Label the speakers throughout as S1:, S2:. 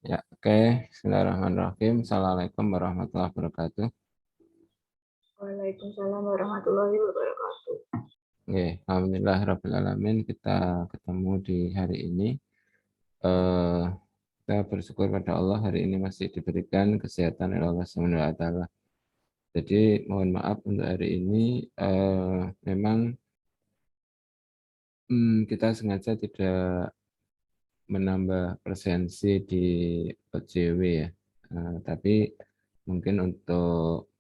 S1: Ya, oke. Bismillahirrahmanirrahim. Assalamualaikum warahmatullahi wabarakatuh.
S2: Waalaikumsalam warahmatullahi wabarakatuh.
S1: Oke, alhamdulillah rabbil alamin, kita ketemu di hari ini. Eh, kita bersyukur pada Allah hari ini masih diberikan kesehatan oleh Allah Subhanahu wa taala. Jadi mohon maaf untuk hari ini memang kita sengaja tidak menambah presensi di OJW ya. Tapi mungkin untuk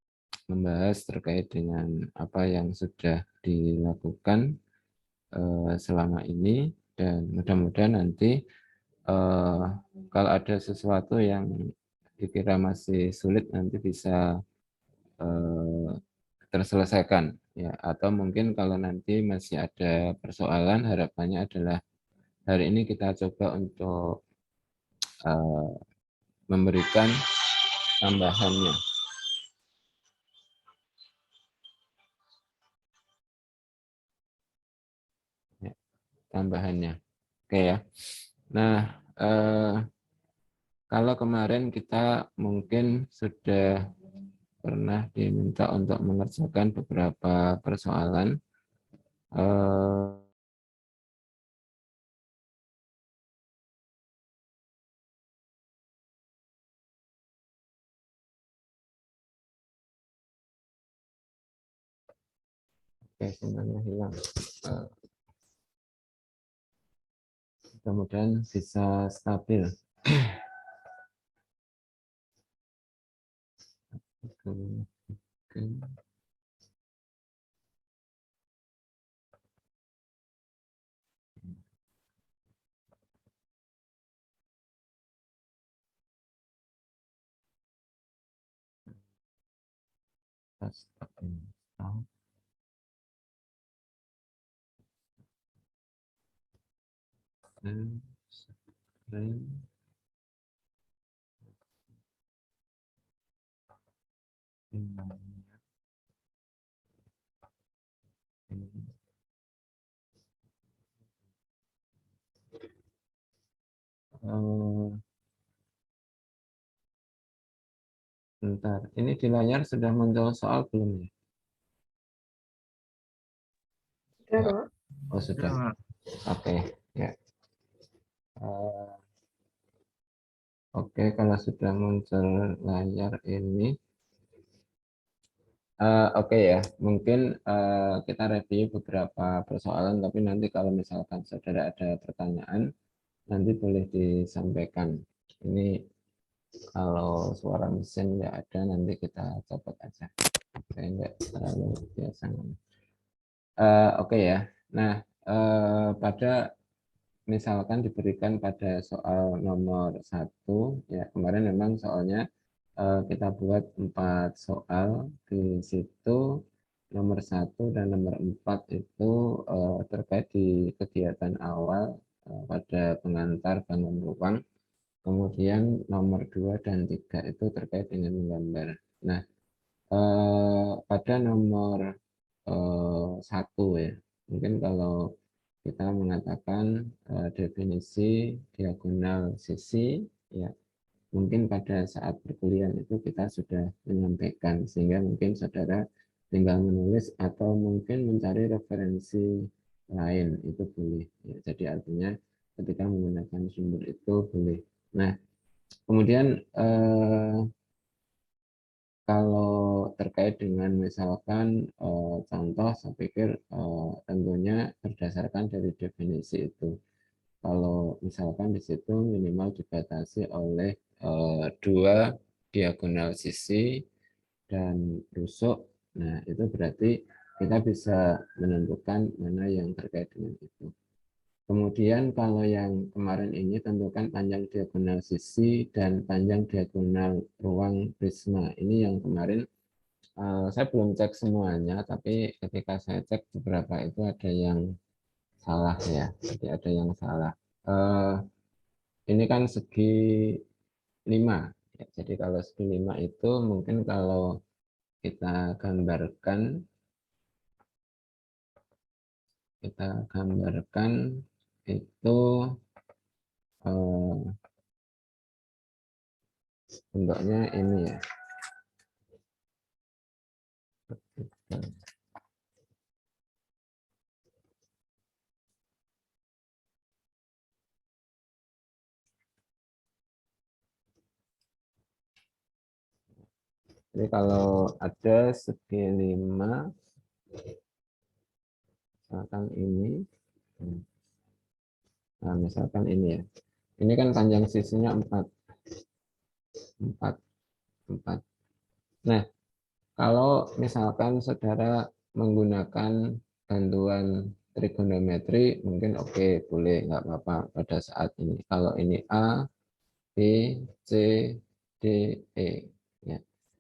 S1: membahas terkait dengan apa yang sudah dilakukan selama ini, dan mudah-mudahan nanti kalau ada sesuatu yang dikira masih sulit nanti bisa eh, terselesaikan ya, atau mungkin kalau nanti masih ada persoalan, harapannya adalah hari ini kita coba untuk eh, memberikan tambahannya. Ya, tambahannya. Oke ya. Nah, kalau kemarin kita mungkin sudah pernah diminta untuk mengerjakan beberapa persoalan. Sinyalnya hilang. Mudah-mudahan bisa stabil. Bentar, ini di layar sudah muncul soal belum ya?
S2: Sudah, Pak?
S1: Oh sudah. Oke, ya. Oke, kalau sudah muncul layar ini, oke ya. Mungkin kita review beberapa persoalan, tapi nanti kalau misalkan saudara ada pertanyaan, nanti boleh disampaikan. Ini kalau suara mesin nggak ada, nanti kita copot aja. Saya nggak terlalu biasa. Oke ya. Nah, pada misalkan diberikan pada soal nomor 1, ya kemarin memang soalnya kita buat 4 soal. Di situ nomor 1 dan nomor 4 itu terkait di kegiatan awal pada pengantar bangun ruang. Kemudian nomor 2 dan 3 itu terkait dengan menggambar. Nah, pada nomor 1 ya, mungkin kalau kita mengatakan definisi diagonal sisi, ya mungkin pada saat perkuliahan itu kita sudah menyampaikan, sehingga mungkin saudara tinggal menulis atau mungkin mencari referensi lain, itu boleh ya. Jadi artinya ketika menggunakan sumber itu boleh. Nah, kemudian kalau terkait dengan misalkan contoh, saya pikir tentunya berdasarkan dari definisi itu. Kalau misalkan di situ minimal dibatasi oleh 2 diagonal sisi dan rusuk, nah itu berarti kita bisa menentukan mana yang terkait dengan itu. Kemudian kalau yang kemarin ini tentukan panjang diagonal sisi dan panjang diagonal ruang prisma. Ini yang kemarin saya belum cek semuanya, tapi ketika saya cek beberapa itu ada yang salah ya. Jadi ada yang salah. Eh, ini kan segi 5. Ya, jadi kalau segi 5 itu mungkin kalau kita gambarkan itu bentuknya ini ya. Jadi kalau ada segi 5, misalkan ini, nah misalkan ini ya, ini kan panjang sisinya 4, 4, 4. Nah, kalau misalkan saudara menggunakan bantuan trigonometri, mungkin oke, boleh, nggak apa-apa pada saat ini. Kalau ini A, B, C, D, E. Ya.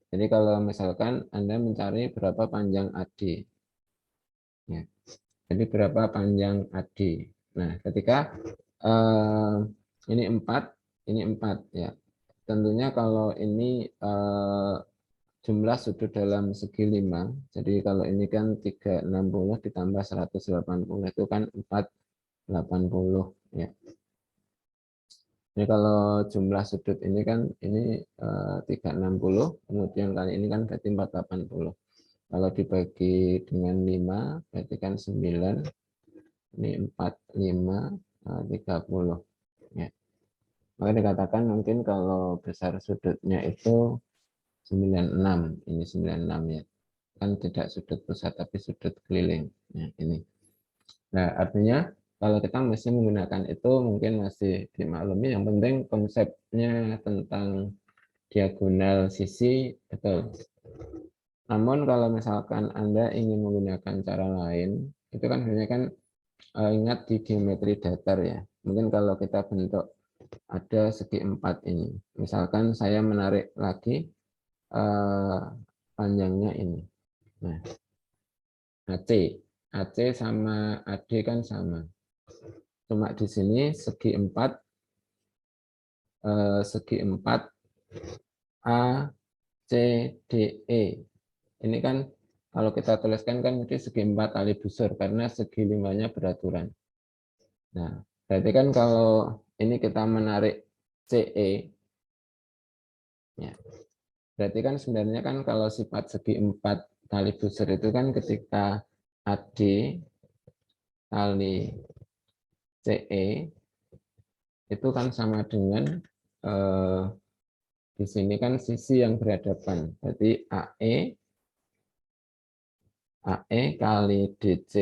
S1: Jadi kalau misalkan Anda mencari berapa panjang AD. Ya. Jadi berapa panjang AD. Nah, ketika ini 4, ini 4 ya. Tentunya kalau ini jumlah sudut dalam segi 5, jadi kalau ini kan 360 ditambah 180 itu kan 480 ya. Jadi kalau jumlah sudut ini kan ini 360, kemudian kali ini kan berarti 480. Kalau dibagi dengan 5 berarti kan 9, ini 45, 30 ya. Maka dikatakan mungkin kalau besar sudutnya itu 96, ini 96 ya. Kan tidak sudut pusat tapi sudut keliling. Nah, ini. Nah, artinya kalau kita masih menggunakan itu mungkin masih dimaklumi, yang penting konsepnya tentang diagonal sisi betul. Namun kalau misalkan Anda ingin menggunakan cara lain, itu kan sebenarnya kan ingat di geometri datar ya. Mungkin kalau kita bentuk ada segi 4 ini. Misalkan saya menarik lagi panjangnya ini. Nah, AC. AC sama AD kan sama. Cuma di sini segi 4 A, C, D, E. Ini kan kalau kita tuliskan kan mesti segi 4 kali busur karena segi 5-nya beraturan. Nah, berarti kan kalau ini kita menarik CE, ya, berarti kan sebenarnya kan kalau sifat segi 4 kali busur itu kan ketika AD kali CE itu kan sama dengan di sini kan sisi yang berhadapan. Berarti AE kali DC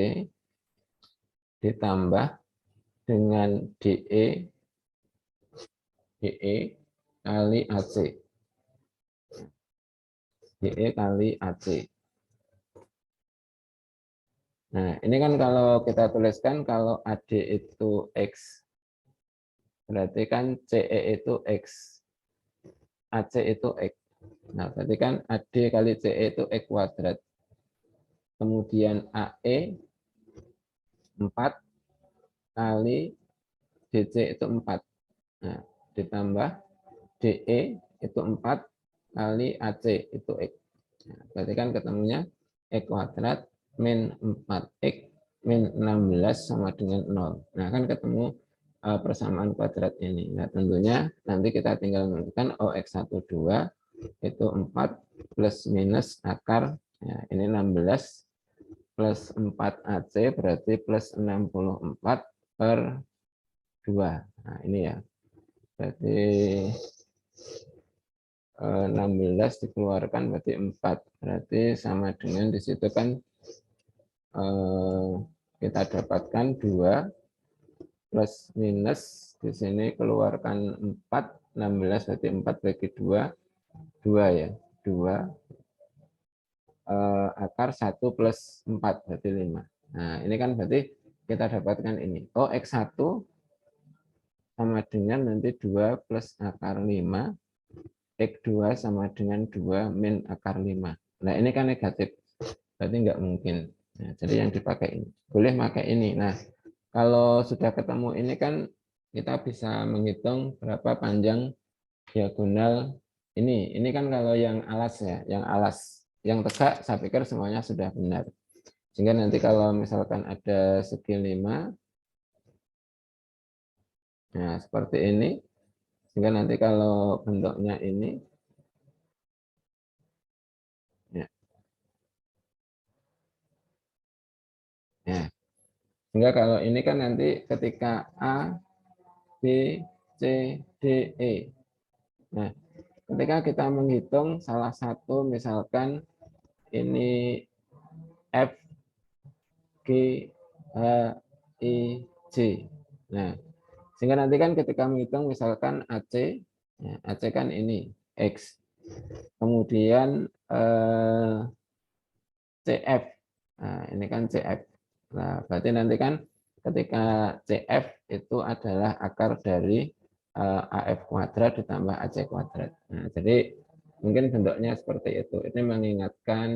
S1: ditambah dengan DE kali AC. DE kali AC. Nah, ini kan kalau kita tuliskan kalau AD itu X, berarti kan CE itu X, AC itu X. Nah, berarti kan AD kali CE itu X kuadrat. Kemudian AE 4 kali DC itu 4. Nah, ditambah DE itu 4 kali AC itu X. Nah, berarti kan ketemunya X kuadrat min 4X min 16 sama dengan 0. Nah, kan ketemu persamaan kuadrat ini. Nah, tentunya nanti kita tinggal menentukan OX12 itu 4 plus minus akar, ya, ini 16 plus 4AC berarti plus 64 per 2. Nah, ini ya. Berarti 16 dikeluarkan berarti 4. Berarti sama dengan di situ kan kita dapatkan 2 plus minus di sini keluarkan 4, 16 berarti 4 bagi 2, 2 ya. 2 akar 1 plus 4 berarti 5. Nah, ini kan berarti kita dapatkan ini. Oh, X1 sama dengan nanti 2 plus akar 5, X2 sama dengan 2 min akar 5. Nah, ini kan negatif, berarti nggak mungkin. Nah, jadi yang dipakai ini. Boleh pakai ini. Nah, kalau sudah ketemu ini kan kita bisa menghitung berapa panjang diagonal ini. Ini kan kalau yang alas ya, yang alas. Yang tegak saya pikir semuanya sudah benar. Sehingga nanti kalau misalkan ada segi 5, nah seperti ini. Sehingga nanti kalau bentuknya ini, Ya. Sehingga kalau ini kan nanti ketika A, B, C, D, E. Nah, ketika kita menghitung salah satu misalkan ini F, G, H, I, J. Nah, sehingga nanti kan ketika menghitung misalkan AC, ya, AC kan ini X. Kemudian CF. Nah, ini kan CF. Nah, berarti nanti kan ketika CF itu adalah akar dari AF kuadrat ditambah AC kuadrat. Nah, jadi mungkin bentuknya seperti itu. Ini mengingatkan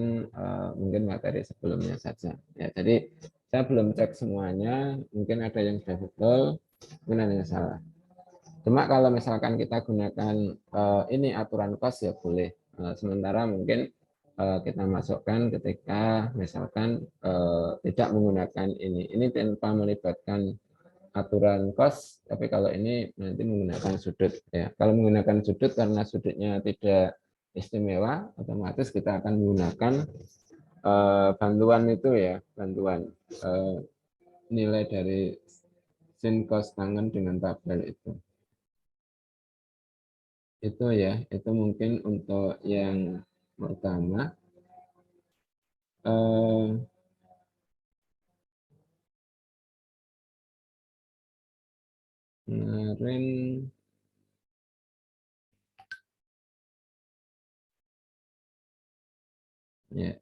S1: mungkin materi sebelumnya saja. Ya, jadi saya belum cek semuanya, mungkin ada yang sudah betul, mungkin ada yang salah. Cuma kalau misalkan kita gunakan ini aturan kos ya boleh. Sementara mungkin kita masukkan ketika misalkan tidak menggunakan ini. Ini tanpa melibatkan aturan kos, tapi kalau ini nanti menggunakan sudut. Ya, kalau menggunakan sudut karena sudutnya tidak istimewa, otomatis kita akan menggunakan bantuan itu ya, bantuan nilai dari sin cos tangen dengan tabel itu. Itu ya, itu mungkin untuk yang pertama. Kemarin ya,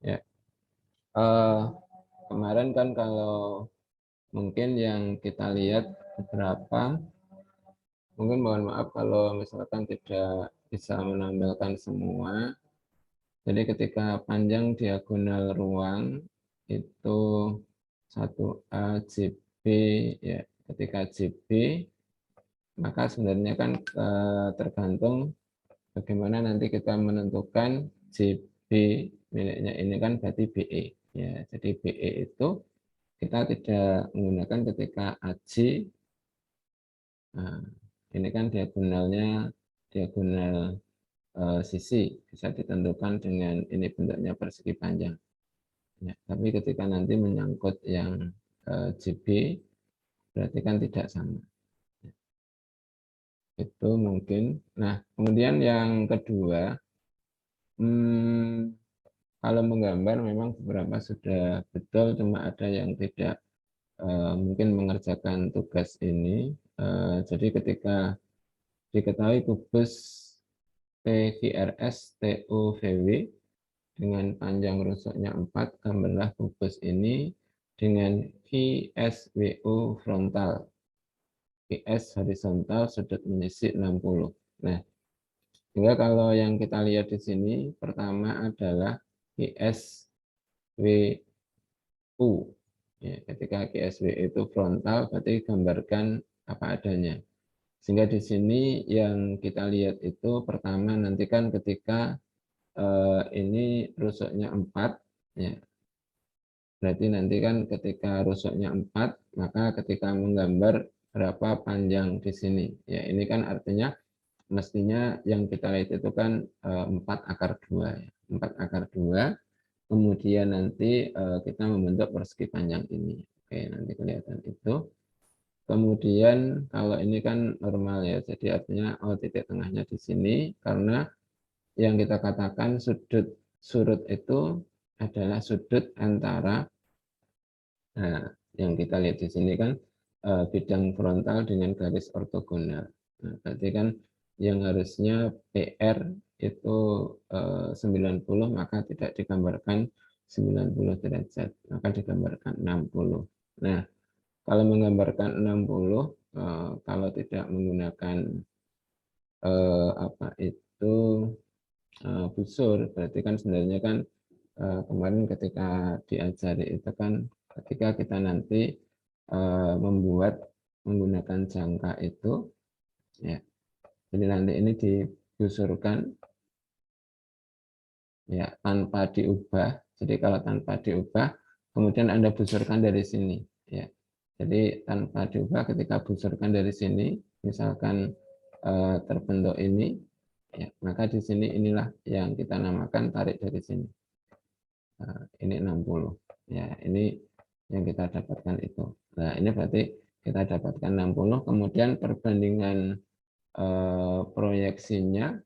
S1: ya. Kemarin kan kalau mungkin yang kita lihat beberapa, mungkin mohon maaf kalau misalkan tidak bisa menampilkan semua. Jadi ketika panjang diagonal ruang itu 1A JB ya, ketika JB maka sebenarnya kan tergantung bagaimana nanti kita menentukan JB miliknya ini kan berarti BE ya. Jadi BE itu kita tidak menggunakan ketika AC. Nah, ini kan diagonalnya diagonal sisi bisa ditentukan dengan ini bentuknya persegi panjang. Ya, tapi ketika nanti menyangkut yang JB berarti kan tidak sama. Itu mungkin. Nah, kemudian yang kedua, kalau menggambar memang beberapa sudah betul, cuma ada yang tidak mungkin mengerjakan tugas ini. Jadi ketika diketahui kubus PVRS TUVW dengan panjang rusuknya 4, gambarlah kubus ini dengan VSWU frontal. VS horizontal sudut menyisik 60. Nah, sehingga kalau yang kita lihat di sini, pertama adalah GSWU. Ya, ketika GSW itu frontal, berarti gambarkan apa adanya. Sehingga di sini yang kita lihat itu pertama nanti kan ketika ini rusuknya 4, ya, berarti nanti kan ketika rusuknya 4, maka ketika menggambar berapa panjang di sini. Ya, ini kan artinya mestinya yang kita lihat itu kan 4 akar 2. Ya. 4 akar 2, kemudian nanti kita membentuk persegi panjang ini. Oke, nanti kelihatan itu. Kemudian kalau ini kan normal ya, jadi artinya titik tengahnya di sini, karena yang kita katakan sudut surut itu adalah sudut antara, nah, yang kita lihat di sini kan bidang frontal dengan garis ortogonal. Nah, berarti kan yang harusnya PR itu 90, maka tidak digambarkan 90 derajat, maka digambarkan 60. Nah, kalau menggambarkan 60, kalau tidak menggunakan apa itu busur, berarti kan sebenarnya kan kemarin ketika diajari itu kan ketika kita nanti membuat menggunakan jangka itu, ya, jadi nanti ini dibusurkan ya tanpa diubah. Jadi kalau tanpa diubah, kemudian Anda busurkan dari sini, ya. Jadi tanpa diubah ketika busurkan dari sini, misalkan terbentuk ini, ya, maka di sini inilah yang kita namakan tarik dari sini. Ini 60. Ya, ini yang kita dapatkan itu. Nah, ini berarti kita dapatkan 60, kemudian perbandingan proyeksinya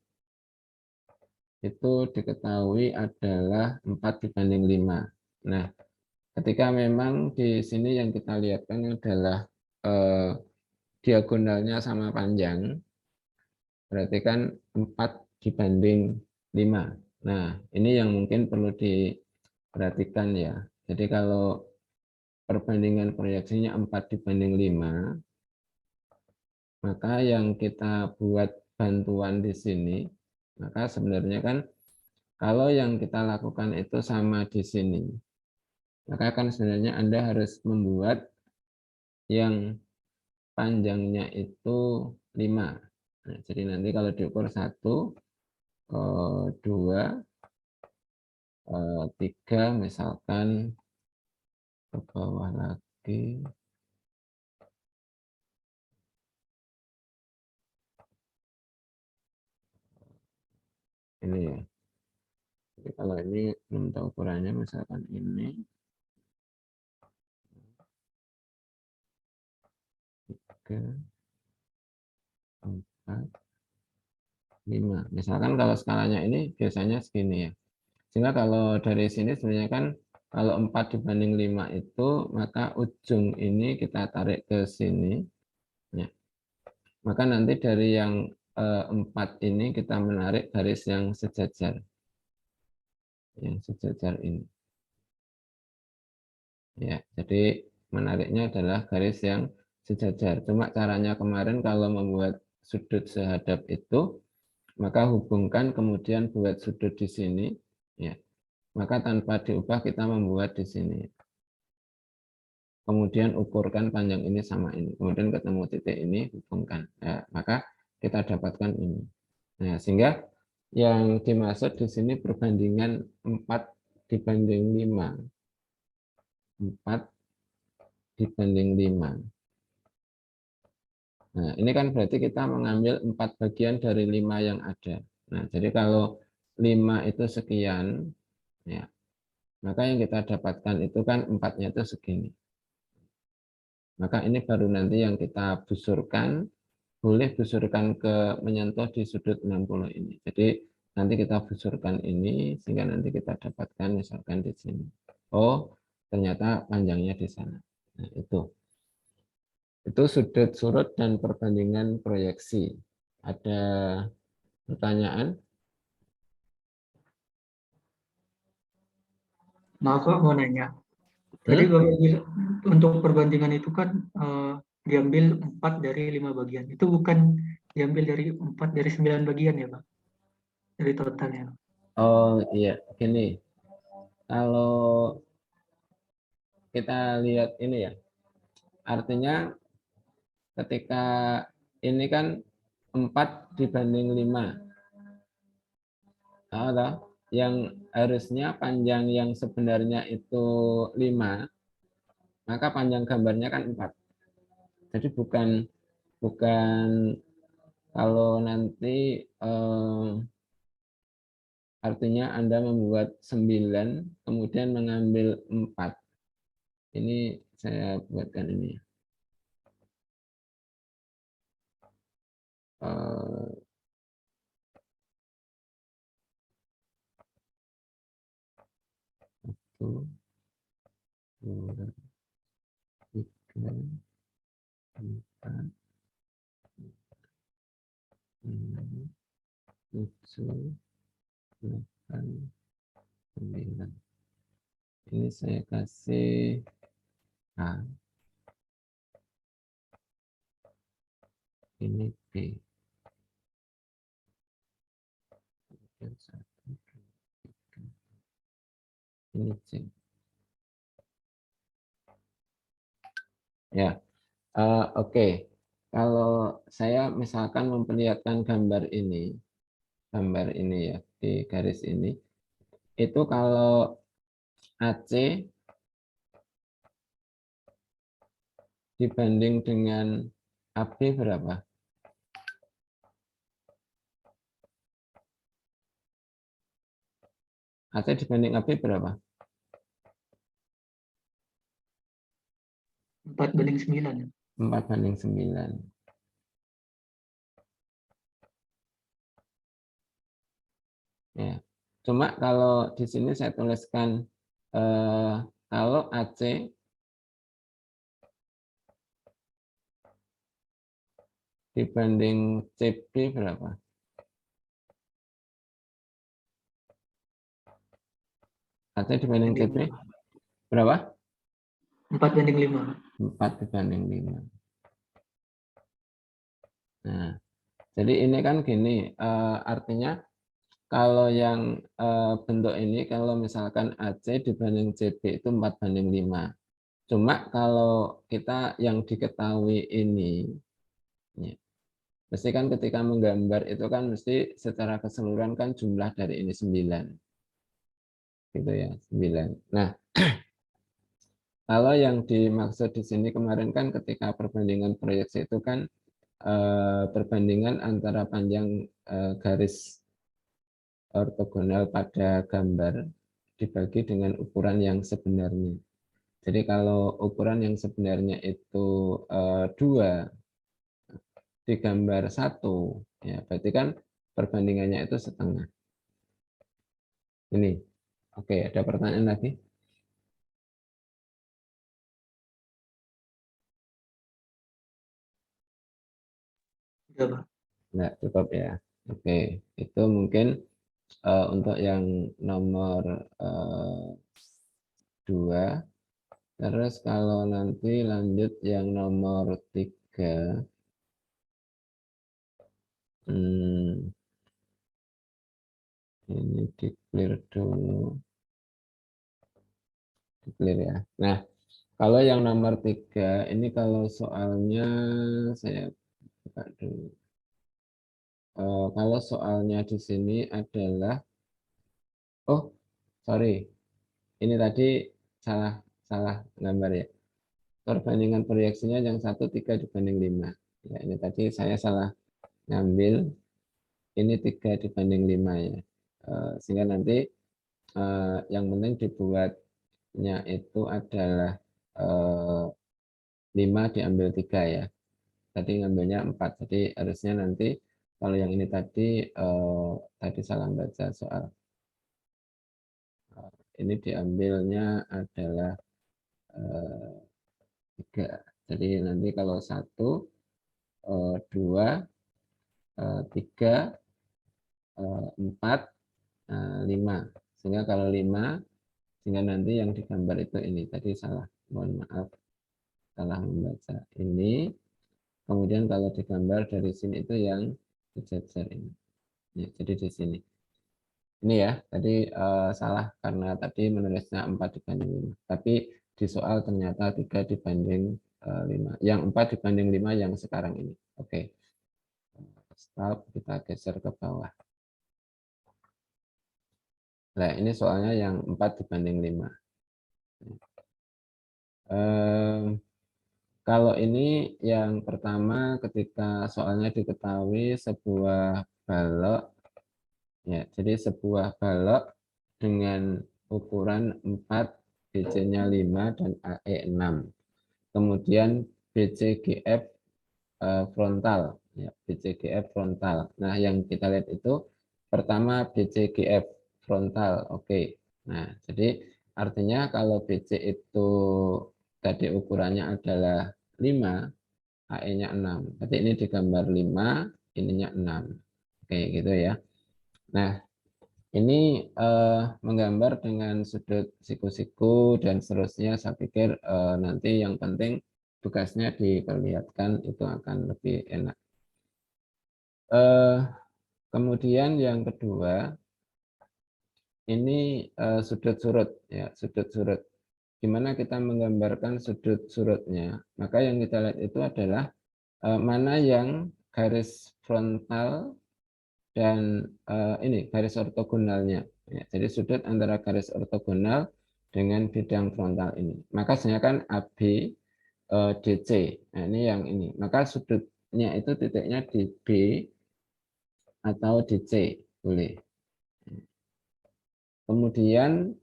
S1: itu diketahui adalah 4:5. Nah, ketika memang di sini yang kita lihatkan adalah diagonalnya sama panjang, berarti kan 4:5. Nah, ini yang mungkin perlu diperhatikan ya. Jadi kalau perbandingan proyeksinya 4:5, maka yang kita buat bantuan di sini, maka sebenarnya kan kalau yang kita lakukan itu sama di sini, maka kan sebenarnya Anda harus membuat yang panjangnya itu 5. Nah, jadi nanti kalau diukur 1, 2, 3, misalkan ke bawah lagi. Ini ya. Jadi kalau ini belum tahu ukurannya, misalkan ini 3, 4, 5. Misalkan kalau skalanya ini biasanya segini ya. Sehingga kalau dari sini sebenarnya kan kalau 4:5 itu, maka ujung ini kita tarik ke sini. Ya. Maka nanti dari yang 4 ini kita menarik garis yang sejajar. Yang sejajar ini. Ya, jadi menariknya adalah garis yang sejajar. Cuma caranya kemarin kalau membuat sudut sehadap itu, maka hubungkan kemudian buat sudut di sini, ya. Maka tanpa diubah kita membuat di sini. Kemudian ukurkan panjang ini sama ini. Kemudian ketemu titik ini, hubungkan. Ya, maka kita dapatkan ini. Nah, sehingga yang dimaksud di sini perbandingan 4:5. 4:5. Nah, ini kan berarti kita mengambil 4 bagian dari 5 yang ada. Nah, jadi kalau 5 itu sekian, ya, maka yang kita dapatkan itu kan 4-nya itu segini. Maka ini baru nanti yang kita busurkan, boleh busurkan ke menyentuh di sudut 60 ini. Jadi nanti kita busurkan ini sehingga nanti kita dapatkan misalkan di sini. Oh, ternyata panjangnya di sana. Nah, itu. Itu sudut surut dan perbandingan proyeksi. Ada pertanyaan?
S3: Maaf Pak, mau nanya. Tadi Bapak bilang untuk perbandingan itu kan diambil 4 dari 5 bagian. Itu bukan diambil dari 4 dari 9 bagian ya Pak? Dari totalnya.
S1: Oh iya, gini. Kalau kita lihat ini ya, artinya ketika ini kan 4:5. Atau yang harusnya panjang yang sebenarnya itu 5, maka panjang gambarnya kan 4. Jadi bukan bukan kalau nanti artinya Anda membuat 9 kemudian mengambil 4. Ini saya buatkan ini. 1, 2, 3, 4, 6, 7, 8, 9. Ini saya kasih A. Ini B. Ini C. Ya, oke. Kalau saya misalkan memperlihatkan gambar ini ya di garis ini, itu kalau AC dibanding dengan AB berapa? AC dibanding AB berapa?
S3: 4:9.
S1: 4:9. Ya. Cuma kalau di sini saya tuliskan kalau AC dibanding CB berapa? AC dibanding CB berapa?
S3: 4:5.
S1: 4:5. Nah, jadi ini kan gini, artinya kalau yang bentuk ini, kalau misalkan AC dibanding CB itu 4:5. Cuma kalau kita yang diketahui ini, ya, mesti kan ketika menggambar itu kan mesti secara keseluruhan kan jumlah dari ini 9. Gitu ya, 9. Nah, kalau yang dimaksud di sini kemarin kan ketika perbandingan proyeksi itu kan perbandingan antara panjang garis ortogonal pada gambar dibagi dengan ukuran yang sebenarnya. Jadi kalau ukuran yang sebenarnya itu 2 digambar 1, ya berarti kan perbandingannya itu setengah. Ini. Oke, ada pertanyaan lagi?
S3: Udah, Pak.
S1: Nggak, cukup ya. Oke, itu mungkin untuk yang nomor 2. Terus kalau nanti lanjut yang nomor 3. Ini di clear dulu. Di clear ya. Nah, kalau yang nomor 3, ini kalau soalnya saya buka dulu. Kalau soalnya di sini adalah, oh sorry, ini tadi salah salah gambar ya. Perbandingan proyeksinya yang 1 3:5. Ya, ini tadi saya salah ngambil. Ini 3:5 ya. Sehingga nanti yang penting dibuatnya itu adalah 5 diambil 3 ya. Tadi ngambilnya 4. Jadi harusnya nanti kalau yang ini tadi salah baca soal. Ini diambilnya adalah 3. Jadi nanti kalau 1, 2, 3, 4, 5. Sehingga kalau 5, sehingga nanti yang digambar itu ini. Tadi salah, mohon maaf, salah membaca ini. Kemudian kalau digambar dari sini itu yang dijejer ini. Ya, jadi di sini. Ini ya, tadi salah karena tadi menulisnya 4:5. Tapi di soal ternyata 3:5. Yang 4:5 yang sekarang ini. Oke. Stop, kita geser ke bawah. Nah, ini soalnya yang 4:5. Kalau ini yang pertama ketika soalnya diketahui sebuah balok, ya, jadi sebuah balok dengan ukuran 4, BC-nya 5 dan AE 6. Kemudian BCGF frontal, ya, BCGF frontal. Nah, yang kita lihat itu pertama BCGF frontal, oke. Nah, jadi artinya kalau BC itu tadi ukurannya adalah 5, AE-nya 6. Berarti ini digambar 5, ininya 6. Oke, gitu ya. Nah, ini menggambar dengan sudut siku-siku dan seterusnya. Saya pikir nanti yang penting tugasnya diperlihatkan itu akan lebih enak. Kemudian yang kedua, ini sudut surut, ya, sudut surut. Gimana kita menggambarkan sudut surutnya? Maka yang kita lihat itu adalah mana yang garis frontal dan ini garis ortogonalnya. Ya, jadi sudut antara garis ortogonal dengan bidang frontal ini. Maka sebenarnya kan AB DC. Nah, ini yang ini. Maka sudutnya itu titiknya di B atau di C, boleh. Kemudian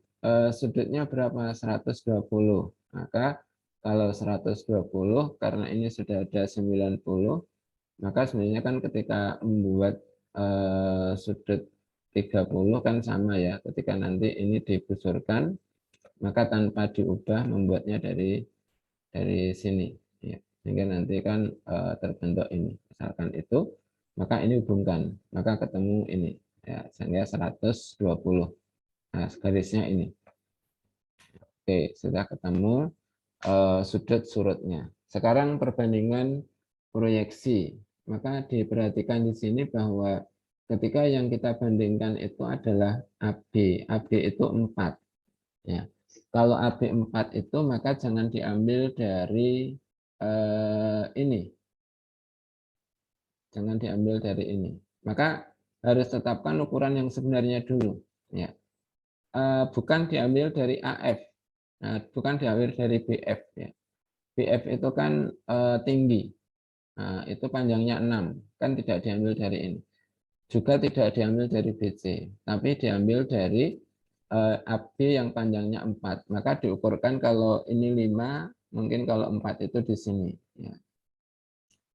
S1: sudutnya berapa? 120. Maka kalau 120 karena ini sudah ada 90, maka sebenarnya kan ketika membuat sudut 30 kan sama ya. Ketika nanti ini dibusurkan, maka tanpa diubah membuatnya dari sini ya. Sehingga nanti kan terbentuk ini. Misalkan itu, maka ini hubungkan, maka ketemu ini ya, sehingga 120. Nah, garisnya ini. Oke, sudah ketemu sudut surutnya. Sekarang perbandingan proyeksi. Maka diperhatikan di sini bahwa ketika yang kita bandingkan itu adalah AB. AB itu 4. Ya. Kalau AB 4 itu maka jangan diambil dari ini. Jangan diambil dari ini. Maka harus tetapkan ukuran yang sebenarnya dulu. Ya. Bukan diambil dari AF. Nah, bukan diambil dari BF. Ya. BF itu kan tinggi. Nah, itu panjangnya 6. Kan tidak diambil dari ini. Juga tidak diambil dari BC. Tapi diambil dari AB yang panjangnya 4. Maka diukurkan kalau ini 5, mungkin kalau 4 itu di sini. Ya.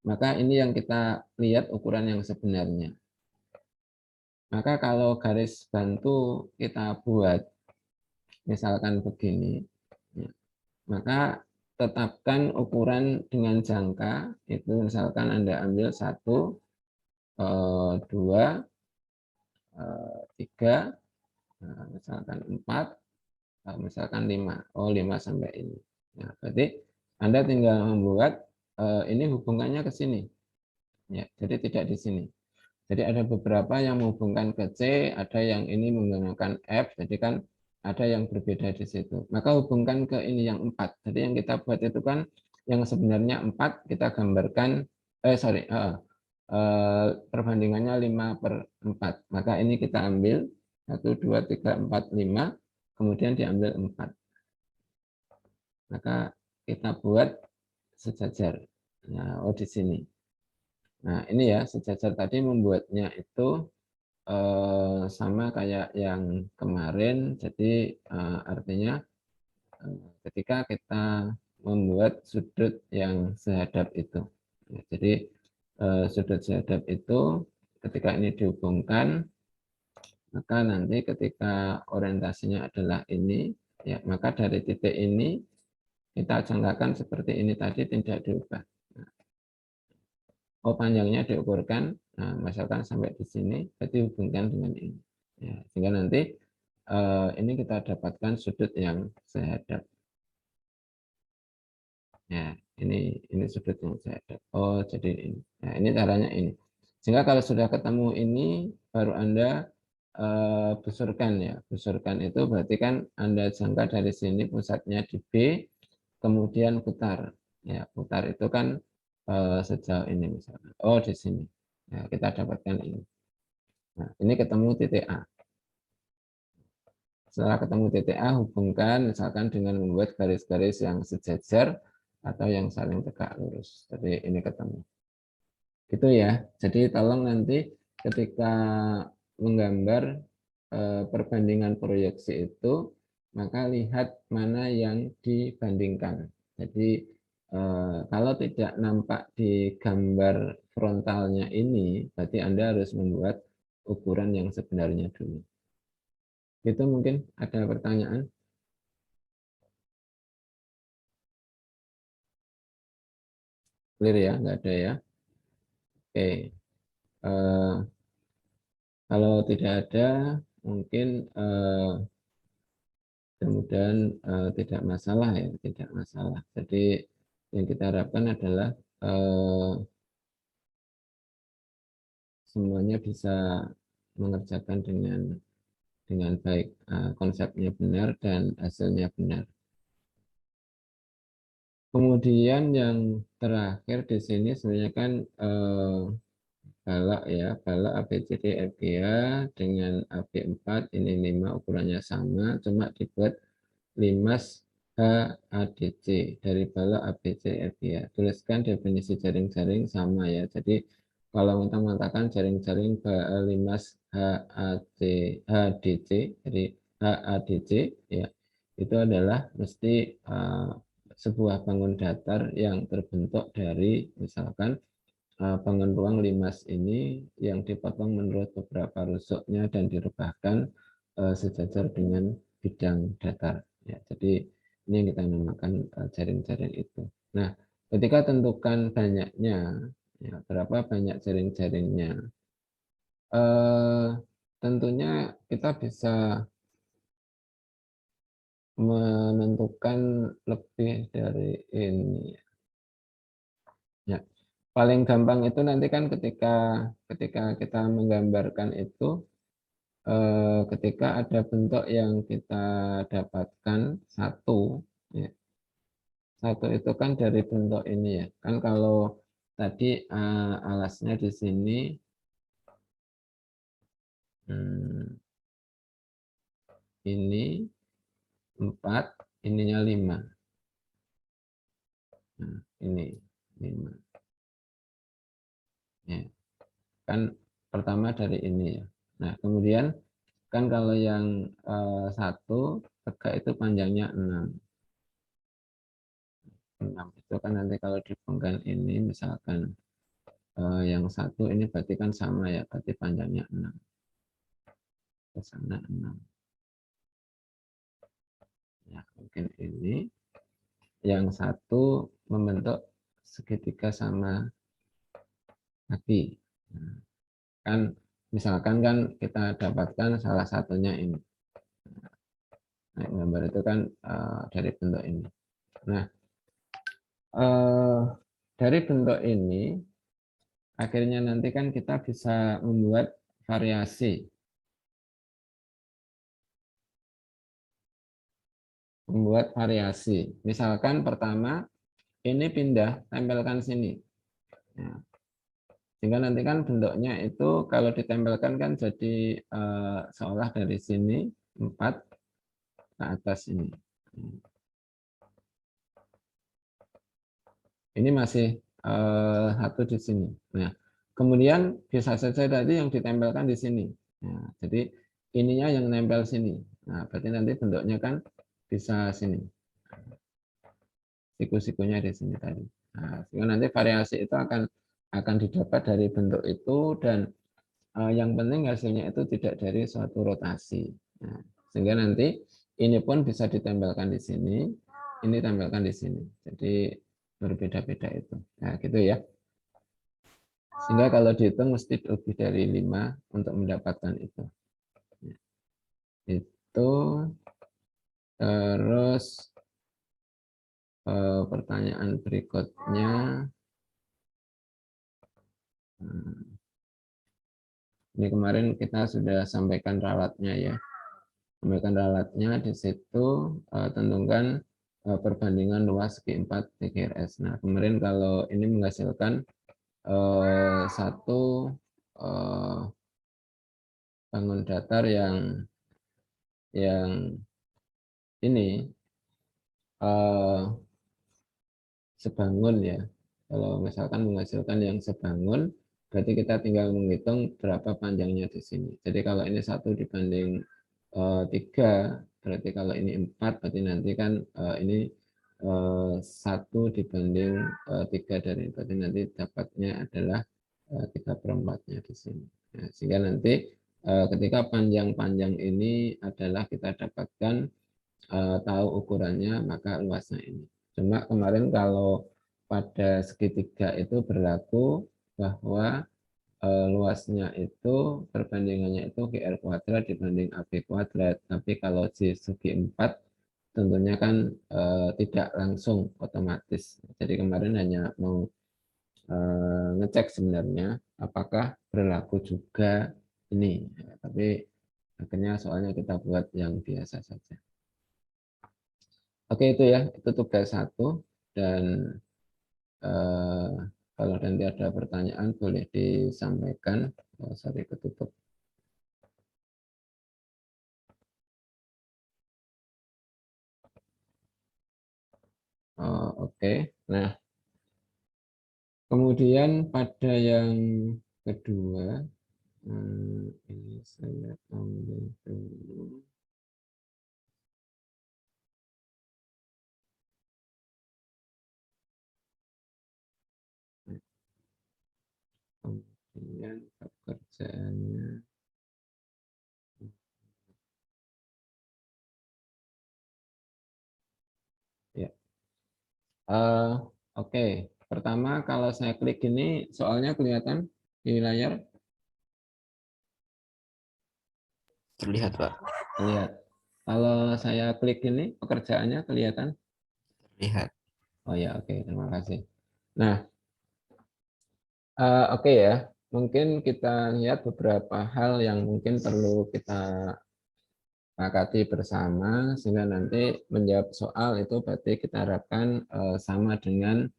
S1: Maka ini yang kita lihat ukuran yang sebenarnya. Maka kalau garis bantu kita buat, misalkan begini, ya, maka tetapkan ukuran dengan jangka, itu misalkan Anda ambil 1, 2, 3, misalkan 4, misalkan 5. Oh, 5 sampai ini. Nah, berarti Anda tinggal membuat ini hubungannya ke sini. Ya, jadi tidak di sini. Jadi ada beberapa yang menghubungkan ke C, ada yang ini menggunakan F, jadi kan ada yang berbeda di situ. Maka hubungkan ke ini yang 4. Jadi yang kita buat itu kan yang sebenarnya 4, kita gambarkan, perbandingannya 5/4. Maka ini kita ambil 1, 2, 3, 4, 5, kemudian diambil 4. Maka kita buat sejajar. Nah, oh di sini. Nah, ini ya sejajar tadi membuatnya itu sama kayak yang kemarin. Jadi artinya ketika kita membuat sudut yang sehadap itu. Ya, jadi sudut sehadap itu ketika ini dihubungkan, maka nanti ketika orientasinya adalah ini, ya maka dari titik ini kita jangkakan seperti ini tadi, tidak diubah. Oh, panjangnya diukurkan, nah, misalkan sampai di sini, berarti hubungkan dengan ini. Ya, sehingga nanti ini kita dapatkan sudut yang sehadap. Ya, ini sudut yang sehadap. Oh, jadi ini. Nah, ini caranya ini. Sehingga kalau sudah ketemu ini, baru Anda busurkan ya. Busurkan itu berarti kan Anda jangka dari sini pusatnya di B, kemudian putar. Ya, putar itu kan sejauh ini misalnya. Oh, di sini. Nah, kita dapatkan ini. Nah, ini ketemu titik A. Setelah ketemu titik A, hubungkan misalkan dengan membuat garis-garis yang sejajar atau yang saling tegak lurus. Jadi ini ketemu. Gitu ya. Jadi tolong nanti ketika menggambar perbandingan proyeksi itu, maka lihat mana yang dibandingkan. Jadi kalau tidak nampak di gambar frontalnya ini, berarti Anda harus membuat ukuran yang sebenarnya dulu. Itu mungkin ada pertanyaan? Clear ya? Nggak ada ya? Oke. Kalau tidak ada, mungkin mudah-mudahan tidak masalah ya, tidak masalah. Jadi yang kita harapkan adalah semuanya bisa mengerjakan dengan baik, konsepnya benar dan hasilnya benar. Kemudian yang terakhir di sini sebenarnya kan balok ya, balok ABCD FGA dengan AB4 ini 5 ukurannya sama, cuma dibuat limas HADC dari balok ABC ya. Tuliskan definisi jaring-jaring sama ya. Jadi kalau kita mengatakan jaring-jaring limas HDC, jadi HADC ya, itu adalah mesti sebuah bangun datar yang terbentuk dari misalkan bangun ruang limas ini yang dipotong menurut beberapa rusuknya dan direbahkan sejajar dengan bidang datar. Ya, jadi ini yang kita namakan jaring-jaring itu. Nah, ketika tentukan banyaknya, ya, berapa banyak jaring-jaringnya, tentunya kita bisa menentukan lebih dari ini. Ya, paling gampang itu nanti kan ketika kita menggambarkan itu, ketika ada bentuk yang kita dapatkan satu, ya, satu itu kan dari bentuk ini ya. Kan kalau tadi alasnya di sini ini 4, ininya 5. Nah, ini 5. Ya, kan pertama dari ini ya. Nah, kemudian kan kalau yang satu tegak itu panjangnya 6. 6 itu kan nanti kalau dihubungkan ini misalkan yang satu ini berarti kan sama ya, berarti panjangnya 6. Ke sana 6. Ya, mungkin ini. Yang satu membentuk segitiga sama kaki. Nah, kan misalkan kan kita dapatkan salah satunya ini. Nah, gambar itu kan dari bentuk ini. Nah, dari bentuk ini akhirnya nanti kan kita bisa membuat variasi. Membuat variasi. Misalkan pertama ini pindah, tempelkan sini. Nah, sehingga nanti kan bentuknya itu kalau ditempelkan kan jadi seolah dari sini 4 ke atas ini. Ini masih satu di sini. Nah, kemudian bisa saja tadi yang ditempelkan di sini. Nah, jadi ininya yang nempel sini. Nah, berarti nanti bentuknya kan bisa sini. Siku-sikunya di sini tadi. Nah, sehingga nanti variasi itu akan didapat dari bentuk itu dan yang penting hasilnya itu tidak dari suatu rotasi. Nah, sehingga nanti ini pun bisa ditempelkan di sini, ini tempelkan di sini. Jadi berbeda-beda itu. Nah, gitu ya. Sehingga kalau dihitung mesti lebih dari 5 untuk mendapatkan itu. Itu terus pertanyaan berikutnya. Ini kemarin kita sudah sampaikan ralatnya ya. Sampaikan ralatnya di situ tentukan perbandingan luas segi 4 TGRS. Nah, kemarin kalau ini menghasilkan satu bangun datar yang ini sebangun ya. Kalau misalkan menghasilkan yang sebangun, berarti kita tinggal menghitung berapa panjangnya di sini. Jadi kalau ini 1 dibanding 3, berarti kalau ini 4, berarti nanti kan ini 1 dibanding 3 dari, berarti nanti dapatnya adalah 3/4-nya di sini. Nah, sehingga nanti ketika panjang-panjang ini adalah kita dapatkan tahu ukurannya, maka luasnya ini. Cuma kemarin kalau pada segitiga itu berlaku bahwa luasnya itu perbandingannya itu GR kuadrat dibanding AB kuadrat. Tapi kalau di segi 4 tentunya kan tidak langsung otomatis. Jadi kemarin hanya mau ngecek sebenarnya apakah berlaku juga ini. Tapi akhirnya soalnya kita buat yang biasa saja. Oke, itu ya, itu tugas 1 dan kalau nanti ada pertanyaan boleh disampaikan. Sorry, ketutup. Oke. Nah, kemudian pada yang kedua, ini saya ambil dulu. Kemudian pekerjaannya. Ya. Oke. Pertama, kalau saya klik ini, soalnya kelihatan di layar.
S4: Terlihat, Pak.
S1: Lihat. Kalau saya klik ini, pekerjaannya kelihatan.
S4: Terlihat.
S1: Oh ya, oke. Terima kasih. Nah, oke ya. Mungkin kita lihat beberapa hal yang mungkin perlu kita sepakati bersama sehingga nanti menjawab soal itu berarti kita harapkan sama dengan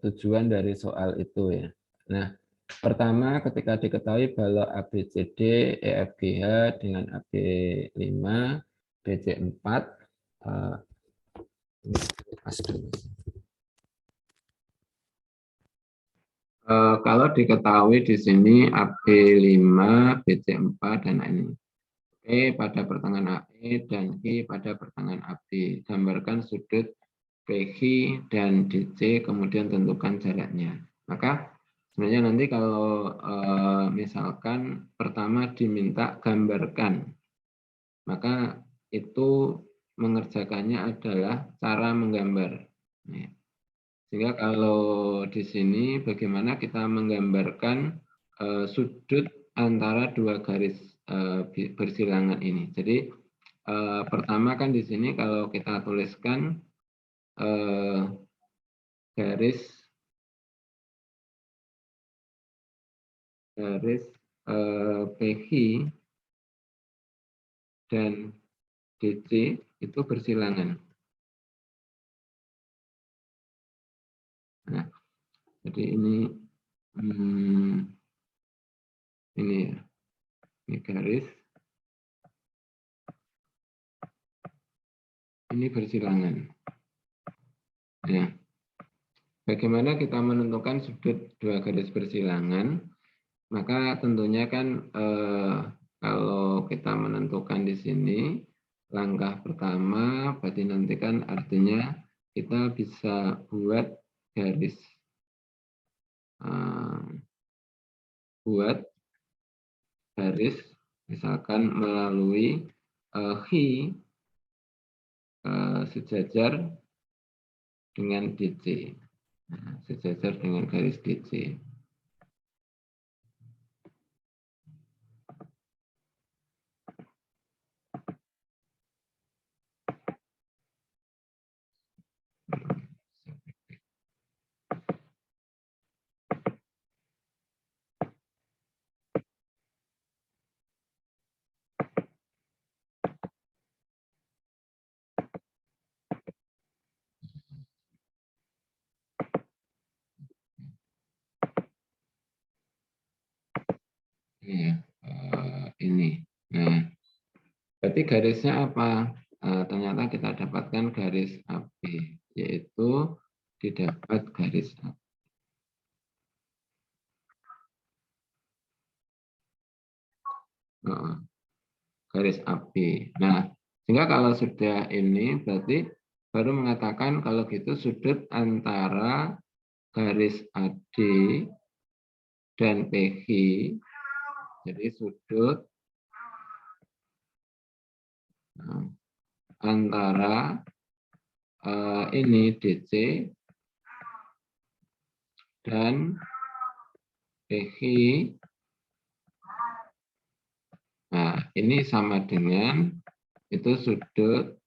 S1: tujuan dari soal itu ya. Nah, pertama ketika diketahui balok ABCD, EFGH dengan AB5, BC4 kalau diketahui di sini AB5, BC4 dan ini. E pada pertengahan AE dan I pada pertengahan AB. Gambarkan sudut PQ dan DC, kemudian tentukan jaraknya. Maka sebenarnya nanti kalau misalkan pertama diminta gambarkan, maka itu mengerjakannya adalah cara menggambar. Sehingga kalau di sini bagaimana kita menggambarkan sudut antara dua garis bersilangan ini. Jadi pertama kan di sini kalau kita tuliskan garis PQ dan DC itu bersilangan. Nah, jadi ini ya, ini garis. Ini bersilangan. Ya. Bagaimana kita menentukan sudut dua garis bersilangan? Maka tentunya kan kalau kita menentukan di sini, langkah pertama berarti nanti kan artinya kita bisa buat garis. Misalkan melalui Hi sejajar dengan DC. Sejajar dengan garis DC. Ya, ini. Nah, berarti garisnya apa? Ternyata kita dapatkan garis AB, yaitu didapat garis AB. Garis AB. Nah, sehingga kalau sudah ini berarti baru mengatakan kalau gitu sudut antara garis AD dan PQ, jadi sudut antara ini DC dan PQ. Nah, ini sama dengan itu sudut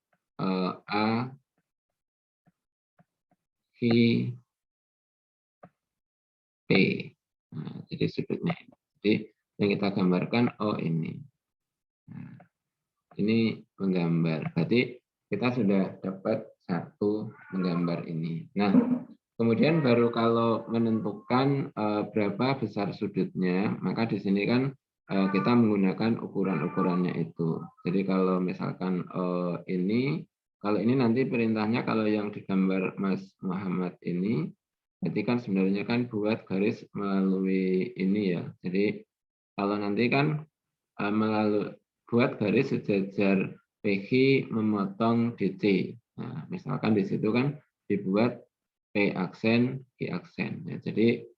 S1: A Q P. Nah, jadi sudutnya ini. Jadi yang kita gambarkan ini. Nah, ini menggambar. Berarti kita sudah dapat satu menggambar ini. Nah, kemudian baru kalau menentukan berapa besar sudutnya, maka di sini kan kita menggunakan ukuran-ukurannya itu. Jadi kalau misalkan ini, kalau ini nanti perintahnya kalau yang digambar Mas Muhammad ini, berarti kan sebenarnya kan buat garis melalui ini ya. Jadi kalau nanti kan melalui buat garis sejajar PQ memotong DC. Nah, misalkan di situ kan dibuat P aksen, Q aksen. Ya, jadi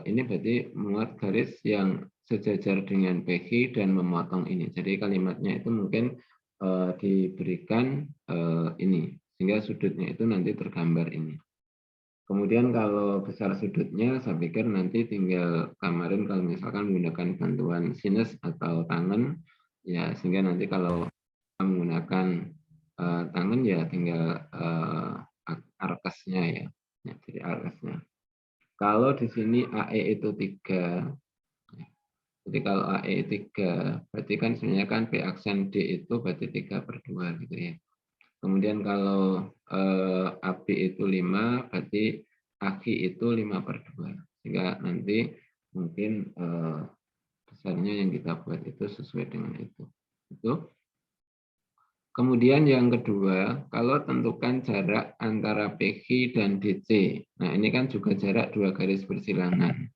S1: ini berarti muat garis yang sejajar dengan PQ dan memotong ini. Jadi kalimatnya itu mungkin diberikan ini, sehingga sudutnya itu nanti tergambar ini. Kemudian kalau besar sudutnya, saya pikir nanti tinggal kamarin kalau misalkan menggunakan bantuan sinus atau tangan, ya sehingga nanti kalau menggunakan tangan ya tinggal arkesnya ya. Jadi arkesnya. Kalau di sini AE itu 3, jadi kalau AE 3, berarti kan sebenarnya kan P aksen D itu berarti 3/2 gitu ya. Kemudian kalau AB itu 5, berarti AK itu 5/2. Sehingga nanti mungkin besarnya yang kita buat itu sesuai dengan itu. Kemudian yang kedua, kalau tentukan jarak antara PQ dan DC. Nah, ini kan juga jarak 2 garis bersilangan.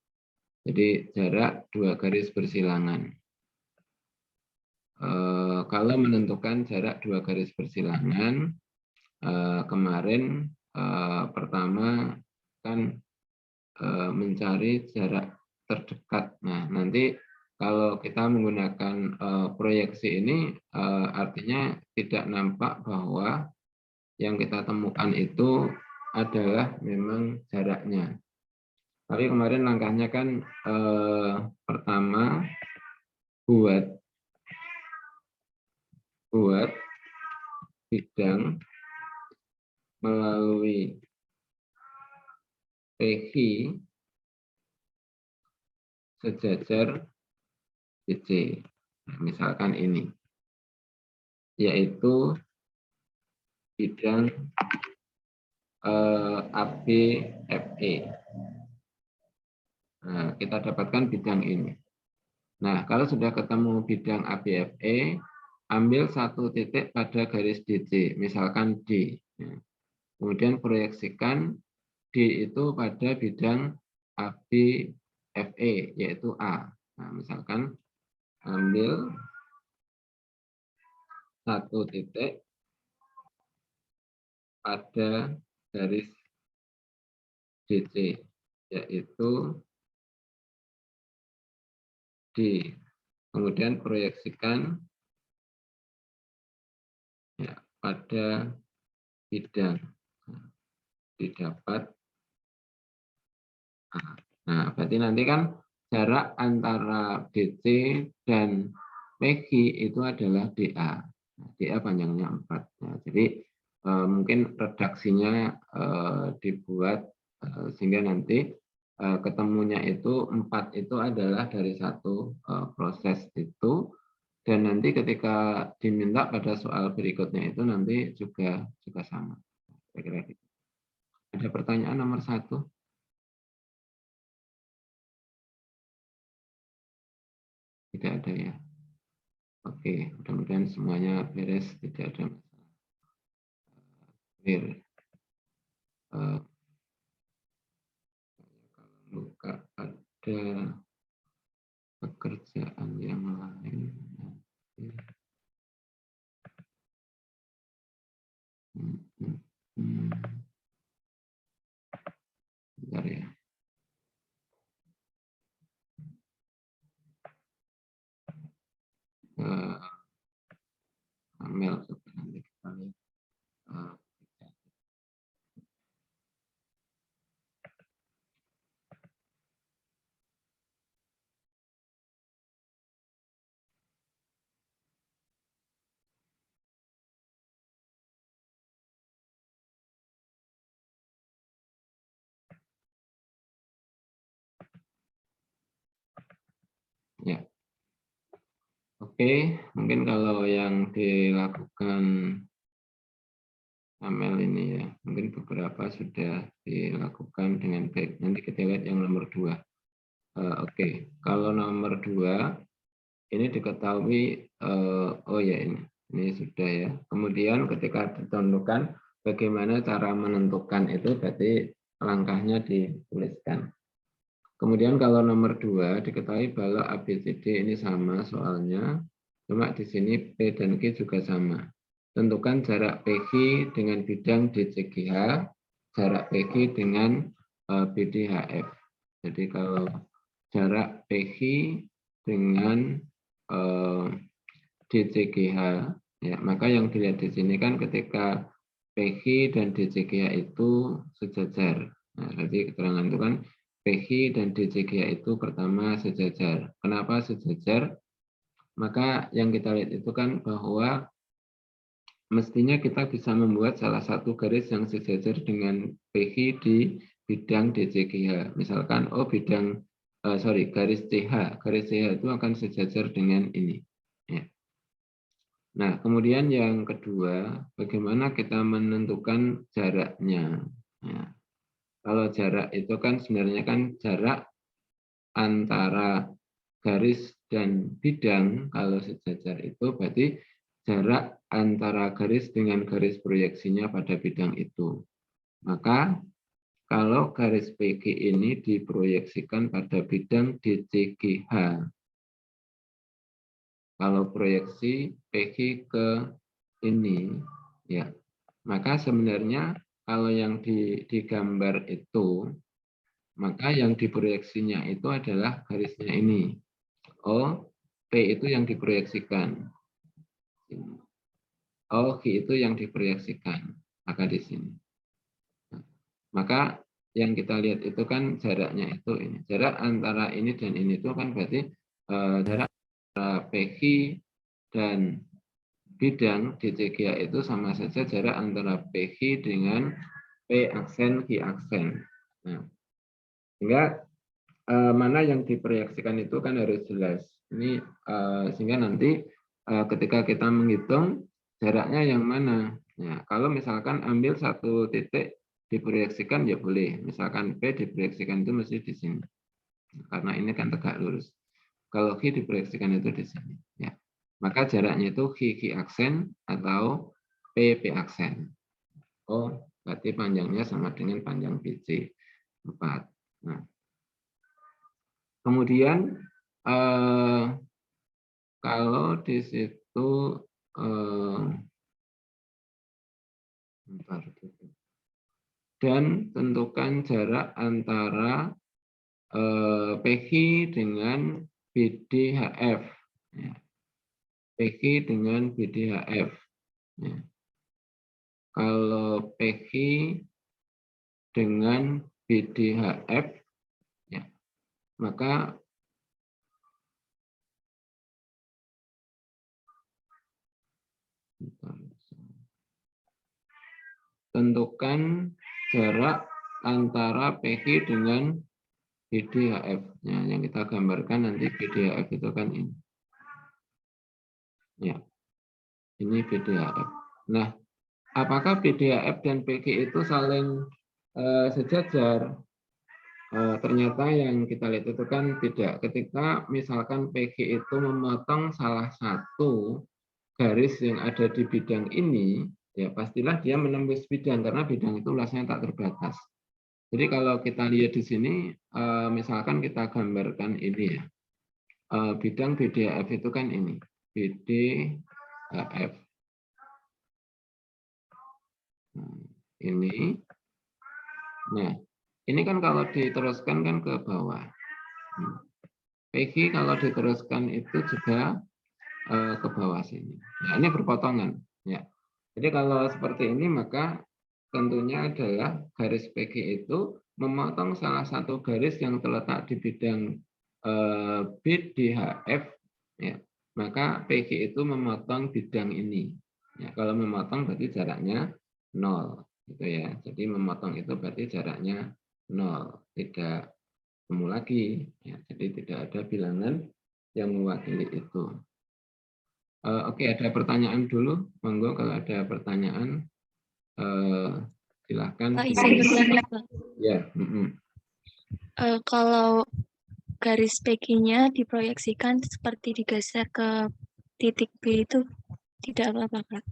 S1: Jadi jarak 2 garis bersilangan. Kalau menentukan jarak 2 garis bersilangan, kemarin pertama kan mencari jarak terdekat. Nah, nanti kalau kita menggunakan proyeksi ini artinya tidak nampak bahwa yang kita temukan itu adalah memang jaraknya. Tapi kemarin langkahnya kan pertama buat bidang melalui PQ sejajar DC. Misalkan ini, yaitu bidang ABFE. Nah, kita dapatkan bidang ini. Nah, kalau sudah ketemu bidang ABFE, ambil satu titik pada garis DC, misalkan D. Kemudian proyeksikan D itu pada bidang ABFE, yaitu A. Nah, misalkan ambil satu titik pada garis DC, yaitu D. Kemudian proyeksikan ya, pada bidang. Didapat A. Nah, berarti nanti kan jarak antara DC dan PQ itu adalah DA. DA panjangnya 4. Nah, jadi mungkin redaksinya dibuat sehingga nanti ketemunya itu 4 itu adalah dari satu proses itu, dan nanti ketika diminta pada soal berikutnya itu nanti juga sama. Kira-kira gitu. Ada pertanyaan nomor 1? Tidak ada ya. Oke, mudah-mudahan semuanya beres, tidak ada masalah. Clear. Kalau buka ada pekerjaan yang lain. Bentar ya. Amel nanti kita lihat. Ya. Oke, mungkin kalau yang dilakukan Amel ini ya, mungkin beberapa sudah dilakukan dengan baik. Nanti kita lihat yang nomor 2. Oke, kalau nomor 2 ini diketahui, oh ya ini Ini sudah ya. Kemudian ketika ditentukan bagaimana cara menentukan itu, berarti langkahnya dituliskan. Kemudian kalau nomor 2 diketahui balok ABCD ini sama soalnya, cuma di sini P dan Q juga sama. Tentukan jarak PQ dengan bidang DCGH, jarak PQ dengan BDHF. Jadi kalau jarak PQ dengan DCGH, ya, maka yang dilihat di sini kan ketika PQ dan DCGH itu sejajar. Nah, berarti keterangan itu kan PQ dan DCGH itu pertama sejajar. Kenapa sejajar? Maka yang kita lihat itu kan bahwa mestinya kita bisa membuat salah satu garis yang sejajar dengan PQ di bidang DCGH. Misalkan, garis CH. Garis CH itu akan sejajar dengan ini. Ya. Nah, kemudian yang kedua, bagaimana kita menentukan jaraknya. Nah, kalau jarak itu kan sebenarnya kan jarak antara garis dan bidang. Kalau sejajar itu berarti jarak antara garis dengan garis proyeksinya pada bidang itu. Maka kalau garis PG ini diproyeksikan pada bidang DCGH. Kalau proyeksi PG ke ini, ya, maka sebenarnya kalau yang digambar itu, maka yang diproyeksinya itu adalah garisnya ini. O, P itu yang diproyeksikan. O, Q itu yang diproyeksikan. Maka di sini. Maka yang kita lihat itu kan jaraknya itu ini. Jarak antara ini dan ini itu kan berarti jarak antara PQ dan bidang DCGH itu sama saja jarak antara PQ dengan P aksen Q aksen. Nah, sehingga mana yang diproyeksikan itu kan harus jelas. Ini sehingga nanti ketika kita menghitung jaraknya yang mana. Ya, kalau misalkan ambil satu titik diproyeksikan ya boleh. Misalkan P diproyeksikan itu mesti di sini. Karena ini kan tegak lurus. Kalau Q diproyeksikan itu di sini. Ya. Maka jaraknya itu Q aksen atau P aksen. Oh, berarti panjangnya sama dengan panjang BC 4. Nah, kemudian kalau di situ dan tentukan jarak antara PQ dengan BDHF. Ya. PQ dengan BDHF. Ya. Kalau PQ dengan BDHF, ya, maka tentukan jarak antara PQ dengan BDHF. Ya, yang kita gambarkan nanti BDHF itu kan ini. Ya, ini BDHF. Nah, apakah BDHF dan PQ itu saling sejajar? Ternyata yang kita lihat itu kan tidak. Ketika misalkan PQ itu memotong salah satu garis yang ada di bidang ini, ya pastilah dia menembus bidang karena bidang itu luasnya tak terbatas. Jadi kalau kita lihat di sini, misalkan kita gambarkan ini ya, bidang BDHF itu kan ini, BDHF. Ini, nah ini kan kalau diteruskan kan ke bawah. PQ kalau diteruskan itu juga ke bawah sini. Nah ini berpotongan. Ya. Jadi kalau seperti ini maka tentunya adalah garis PQ itu memotong salah satu garis yang terletak di bidang BDHF, ya, maka PQ itu memotong bidang ini. Ya, kalau memotong berarti jaraknya 0, gitu ya. Jadi memotong itu berarti jaraknya 0, tidak temu lagi. Ya, jadi tidak ada bilangan yang mewakili itu. Oke, ada pertanyaan dulu, monggo kalau ada pertanyaan. Silahkan.
S5: Pak, izin bertanya, Pak.
S1: Ya.
S5: Kalau garis PQ-nya diproyeksikan seperti digeser ke titik B itu Tidak apa-apa, Kak.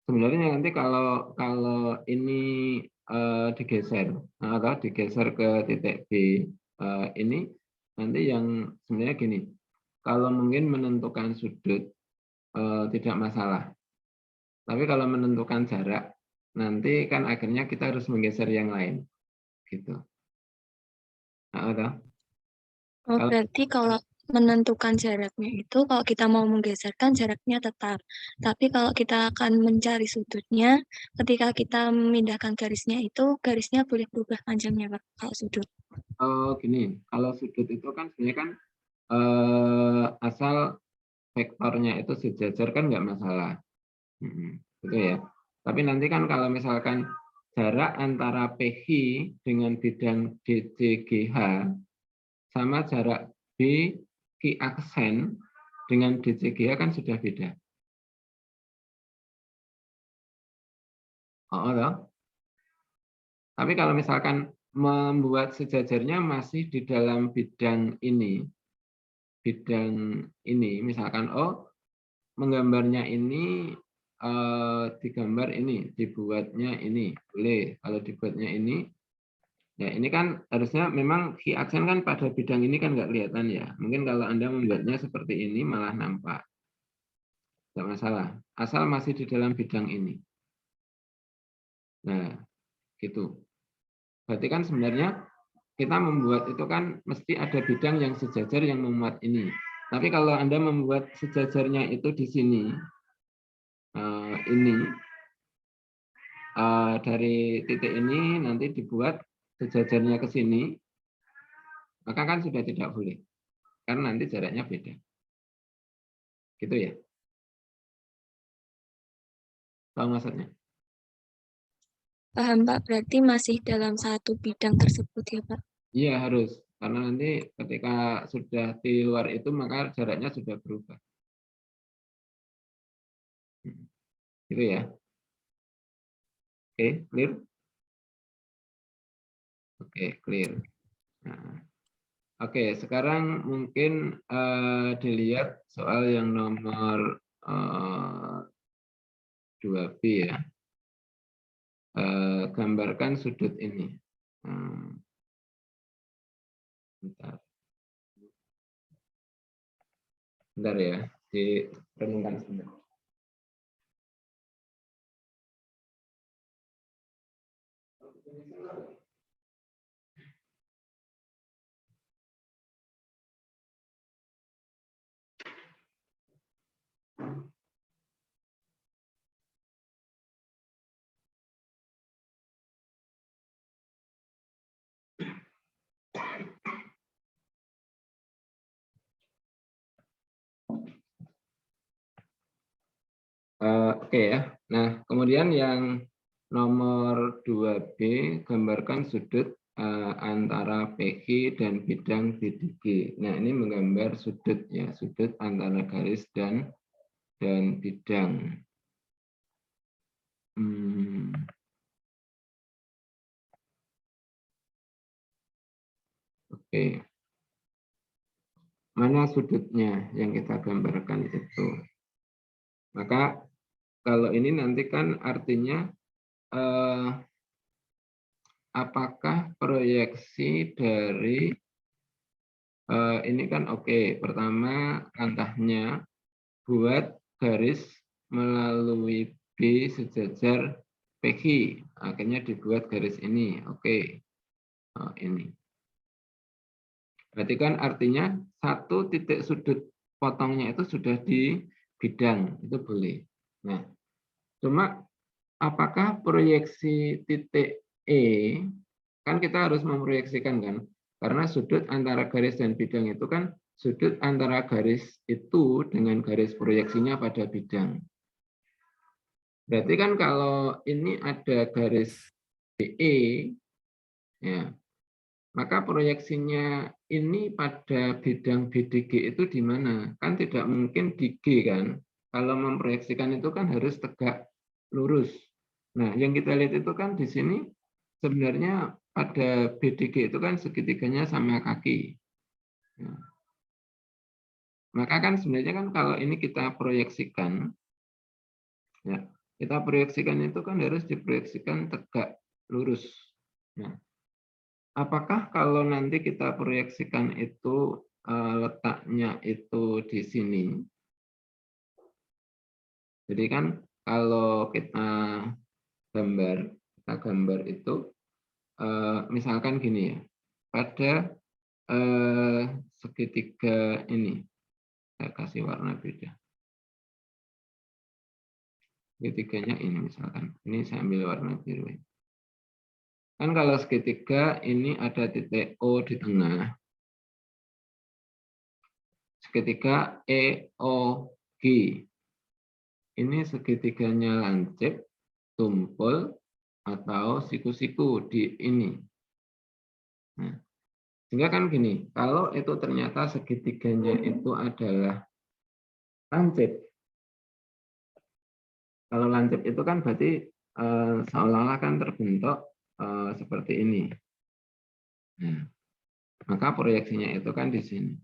S1: Sebenarnya nanti kalau ini digeser atau digeser ke titik B ini nanti yang sebenarnya gini, kalau mungkin menentukan sudut tidak masalah, tapi kalau menentukan jarak nanti kan akhirnya kita harus menggeser yang lain gitu.
S5: Oh, berarti kalau menentukan jaraknya itu kalau kita mau menggeserkan jaraknya tetap. Tapi kalau kita akan mencari sudutnya, ketika kita memindahkan garisnya itu garisnya boleh berubah panjangnya, Pak, kalau sudut.
S1: Gini, kalau sudut itu kan sebenarnya kan asal vektornya itu sejajar kan nggak masalah, gitu ya. Tapi nanti kan kalau misalkan jarak antara PH dengan bidang DCGH sama jarak B Q aksen dengan DCGH kan sudah beda. Tapi kalau misalkan membuat sejajarnya masih di dalam bidang ini, misalkan menggambarnya ini digambar ini, dibuatnya ini, boleh. Kalau dibuatnya ini, ya ini kan harusnya memang Q aksen kan pada bidang ini kan nggak kelihatan ya. Mungkin kalau Anda membuatnya seperti ini malah nampak. Nggak masalah, asal masih di dalam bidang ini. Nah, gitu. Berarti kan sebenarnya kita membuat itu kan mesti ada bidang yang sejajar yang memuat ini. Tapi kalau Anda membuat sejajarnya itu di sini, dari titik ini nanti dibuat sejajarnya ke sini, maka kan sudah tidak boleh. Karena nanti jaraknya beda. Gitu ya. Paham maksudnya?
S5: Paham, Pak. Berarti masih dalam satu bidang tersebut ya, Pak?
S1: Iya, harus. Karena nanti ketika sudah di luar itu, maka jaraknya sudah berubah. Gitu ya. Oke, clear? Oke, clear. Nah, oke, sekarang mungkin dilihat soal yang nomor 2B ya. Gambarkan sudut ini. Bentar ya, direnungkan sebentar. Oke ya. Nah, kemudian yang nomor 2B, gambarkan sudut antara PQ dan bidang BDG. Nah, ini menggambar sudut ya, sudut antara garis dan bidang. Oke. Mana sudutnya yang kita gambarkan itu? Maka kalau ini nanti kan artinya apakah proyeksi dari ini kan oke. Pertama langkahnya buat garis melalui B sejajar PQ. Akhirnya dibuat garis ini. Oke. Ini. Berarti kan artinya satu titik sudut potongnya itu sudah di bidang. Itu boleh. Nah, cuma apakah proyeksi titik E, kan kita harus memproyeksikan kan, karena sudut antara garis dan bidang itu kan sudut antara garis itu dengan garis proyeksinya pada bidang. Berarti kan kalau ini ada garis DE, ya, maka proyeksinya ini pada bidang BDG itu di mana? Kan tidak mungkin di G kan. Kalau memproyeksikan itu kan harus tegak lurus. Nah, yang kita lihat itu kan di sini sebenarnya pada BDG itu kan segitiganya sama kaki. maka kan sebenarnya kan kalau ini kita proyeksikan, ya, kita proyeksikan itu kan harus diproyeksikan tegak lurus. Nah, apakah kalau nanti kita proyeksikan itu letaknya itu di sini? Jadi kan kalau kita gambar itu misalkan gini ya, pada segitiga ini saya kasih warna beda. Segitiganya ini misalkan, ini saya ambil warna biru. Kan kalau segitiga ini ada titik O di tengah. Segitiga EOG. Ini segitiganya lancip, tumpul, atau siku-siku di ini. Nah, sehingga kan gini, kalau itu ternyata segitiganya itu adalah lancip. Kalau lancip itu kan berarti seolah-olah kan terbentuk seperti ini. Nah, maka proyeksinya itu kan di sini.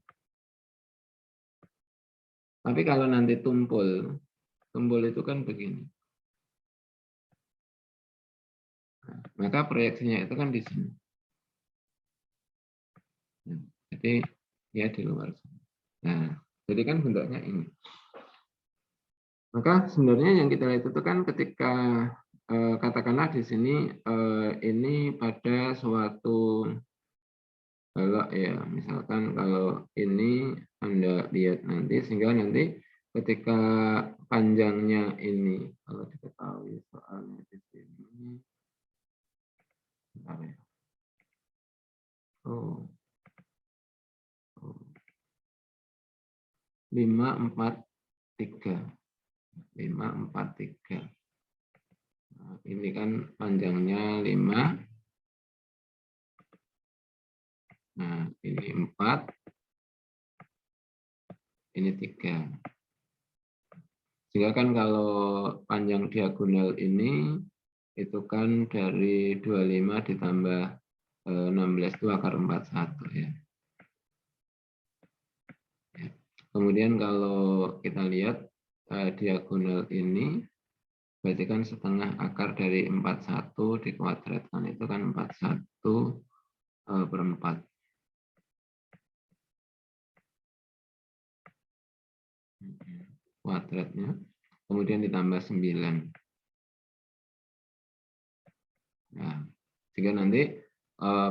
S1: Tapi kalau nanti tumpul itu kan begini. Nah, maka proyeksinya itu kan di sini. Nah, jadi ya di luar. Nah, jadi kan bentuknya ini. Maka sebenarnya yang kita lihat itu kan ketika katakanlah di sini ini pada suatu balok ya, misalkan kalau ini Anda lihat nanti, sehingga nanti ketika panjangnya ini, kalau diketahui soalnya di sini, bentar ya. Oh. 543. 543. Nah, ini kan panjangnya 5. Nah, ini 4. Ini 3. Sehingga kan kalau panjang diagonal ini itu kan dari 25 ditambah 16 itu akar 41 ya. Kemudian kalau kita lihat diagonal ini berarti kan setengah akar dari 41 dikuadratkan itu kan 41 per 4. Kuadratnya. Kemudian ditambah 9. Nah, sehingga nanti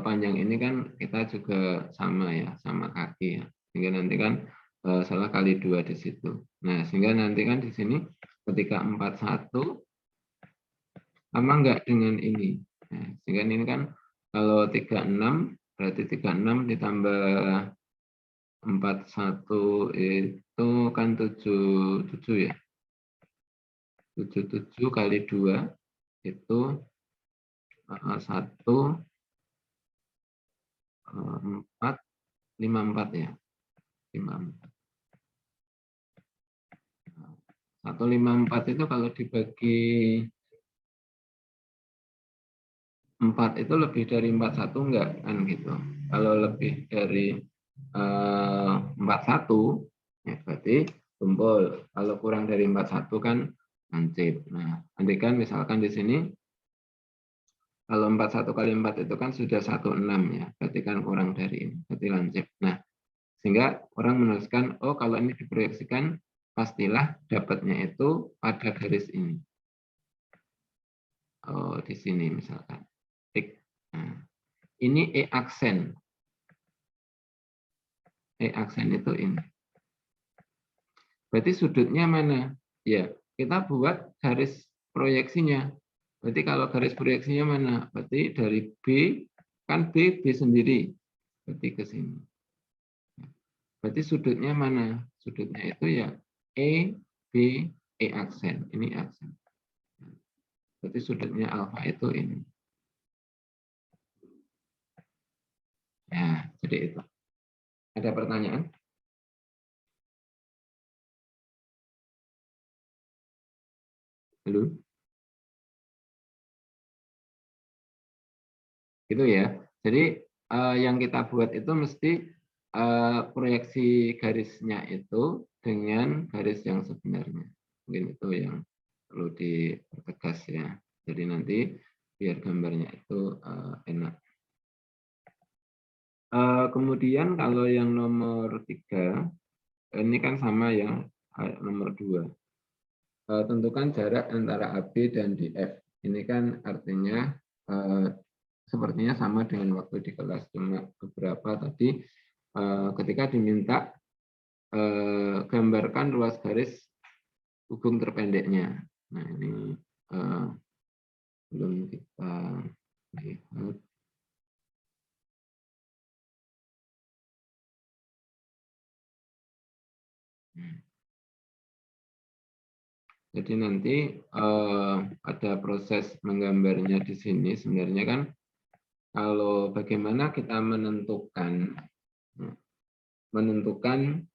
S1: panjang ini kan kita juga sama ya, sama kaki ya. Sehingga nanti kan salah kali 2 di situ. Nah, sehingga nanti kan di sini ketika 41 sama enggak dengan ini. Nah, sehingga ini kan kalau 36 berarti 36 ditambah 41 itu kan 77 ya. 77 kali 2 itu 1 4 54 ya. 54. 154 itu kalau dibagi 4 itu lebih dari 41 enggak kan gitu. Kalau lebih dari 41 ya berarti tumpul. Kalau kurang dari 41 kan lancip. Nah, andaikan misalkan di sini kalau 41 kali 4 itu kan sudah 16 ya. Berarti kan kurang dari ini, berarti lancip. Nah, sehingga orang menuliskan, oh kalau ini diproyeksikan pastilah dapatnya itu pada garis ini. Oh, di sini misalkan. Tik. Nah, ini E aksen. E aksen itu ini. Berarti sudutnya mana? Ya, kita buat garis proyeksinya. Berarti kalau garis proyeksinya mana? Berarti dari B, kan B sendiri. Berarti ke sini. Berarti sudutnya mana? Sudutnya itu ya E, B, E aksen. Ini aksen. Berarti sudutnya alfa itu ini. Ya, jadi itu. Ada pertanyaan? Halo? Gitu ya. Jadi yang kita buat itu mesti proyeksi garisnya itu dengan garis yang sebenarnya. Mungkin itu yang perlu dipertegas ya. Jadi nanti biar gambarnya itu enak. Kemudian kalau yang nomor 3, ini kan sama yang nomor 2. Tentukan jarak antara AB dan DF. Ini kan artinya sepertinya sama dengan waktu di kelas, cuma beberapa tadi ketika diminta gambarkan ruas garis hubung terpendeknya. Nah ini belum kita lihat. Jadi nanti ada proses menggambarnya di sini. Sebenarnya kan kalau bagaimana kita menentukan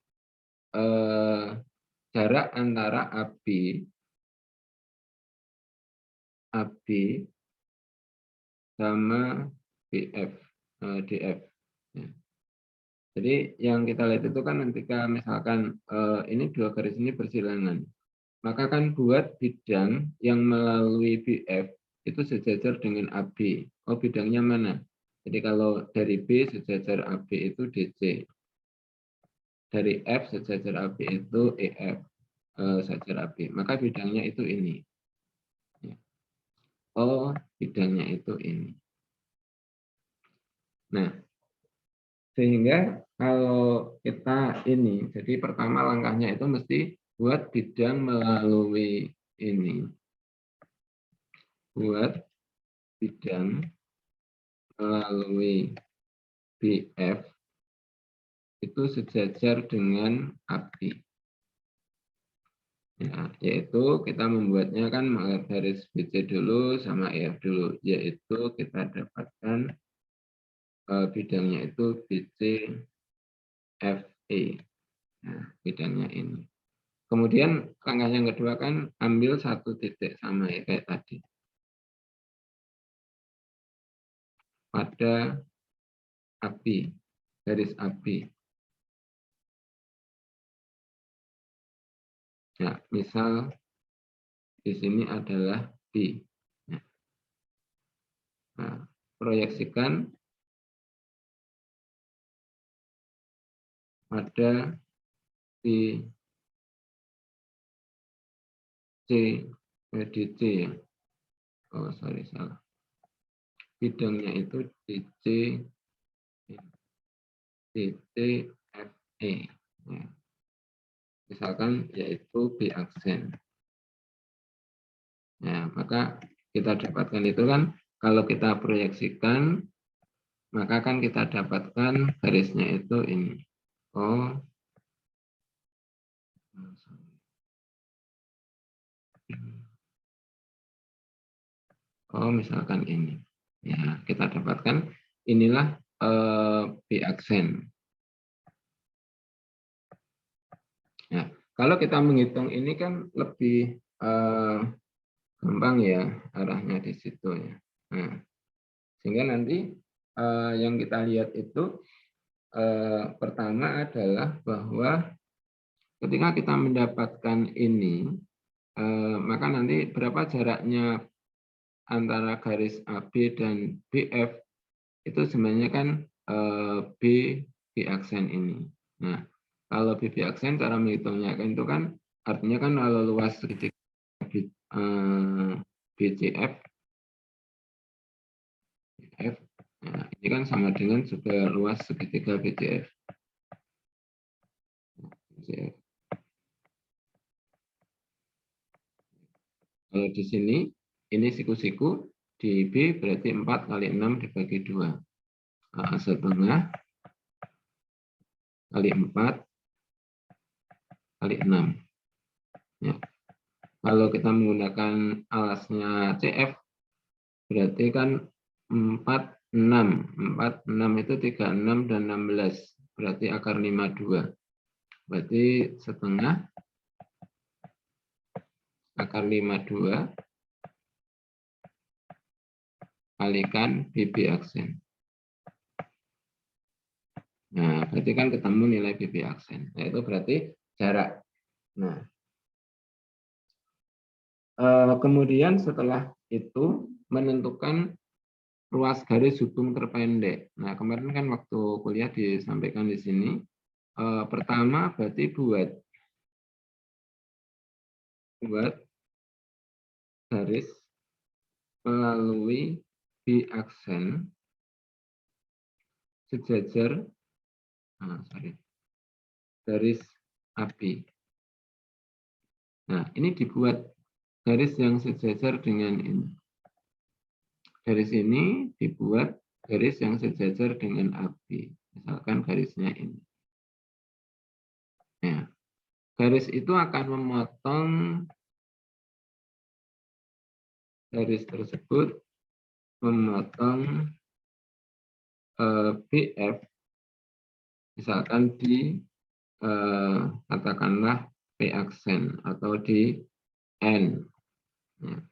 S1: jarak antara AB sama DF. Ya. Jadi yang kita lihat itu kan ketika misalkan ini dua garis ini bersilangan, maka kan buat bidang yang melalui BF itu sejajar dengan AB. Oh, bidangnya mana? Jadi kalau dari B sejajar AB itu DC. Dari F sejajar AB itu EF sejajar AB. Maka bidangnya itu ini. Oh, bidangnya itu ini. Nah, sehingga kalau kita ini, jadi pertama langkahnya itu mesti buat bidang melalui ini. Buat bidang melalui BF itu sejajar dengan AB. Ya, yaitu kita membuatnya kan garis BC dulu sama EF dulu, yaitu kita dapatkan bidangnya itu BC FE. Nah, bidangnya ini. Kemudian langkah yang kedua kan ambil satu titik sama ya kayak tadi. Pada AB, garis AB. Ya, misal di sini adalah B. Nah, proyeksikan pada di DC ya. Oh, sorry, salah. Bidangnya itu DC FE. Ya. Misalkan yaitu B aksen. Ya, maka kita dapatkan itu kan kalau kita proyeksikan maka kan kita dapatkan garisnya itu ini. Oh, misalkan ini. Ya, kita dapatkan inilah B aksen. Ya, kalau kita menghitung ini kan lebih gampang ya arahnya di situ ya. Nah, sehingga nanti yang kita lihat itu pertama adalah bahwa ketika kita mendapatkan ini, maka nanti berapa jaraknya antara garis AB dan BF itu sebenarnya kan B aksen ini. Nah, kalau B aksen cara menghitungnya kan itu kan artinya kan kalau luas segitiga BCF, nah, ini kan sama dengan juga luas segitiga BCF. Kalau di sini, ini siku-siku, di B berarti 4 kali 6 dibagi 2. Setengah kali 4 kali 6. Ya. Kalau kita menggunakan alasnya CF, berarti kan 4, 6. 4, 6 itu 36 dan 16. Berarti akar 52. Berarti setengah akar 52 kalikan BB aksen. Nah, berarti kan ketemu nilai BB aksen. Nah, itu berarti jarak. Nah, kemudian setelah itu menentukan ruas garis hubung terpendek. Nah, kemarin kan waktu kuliah disampaikan di sini. Pertama berarti buat garis melalui B aksen sejajar garis AB. Nah, ini dibuat garis yang sejajar dengan ini. Garis ini dibuat garis yang sejajar dengan AB. Misalkan garisnya ini. Nah, garis itu akan memotong garis tersebut, memotong BF, misalkan di katakanlah P aksen atau di N. Ya.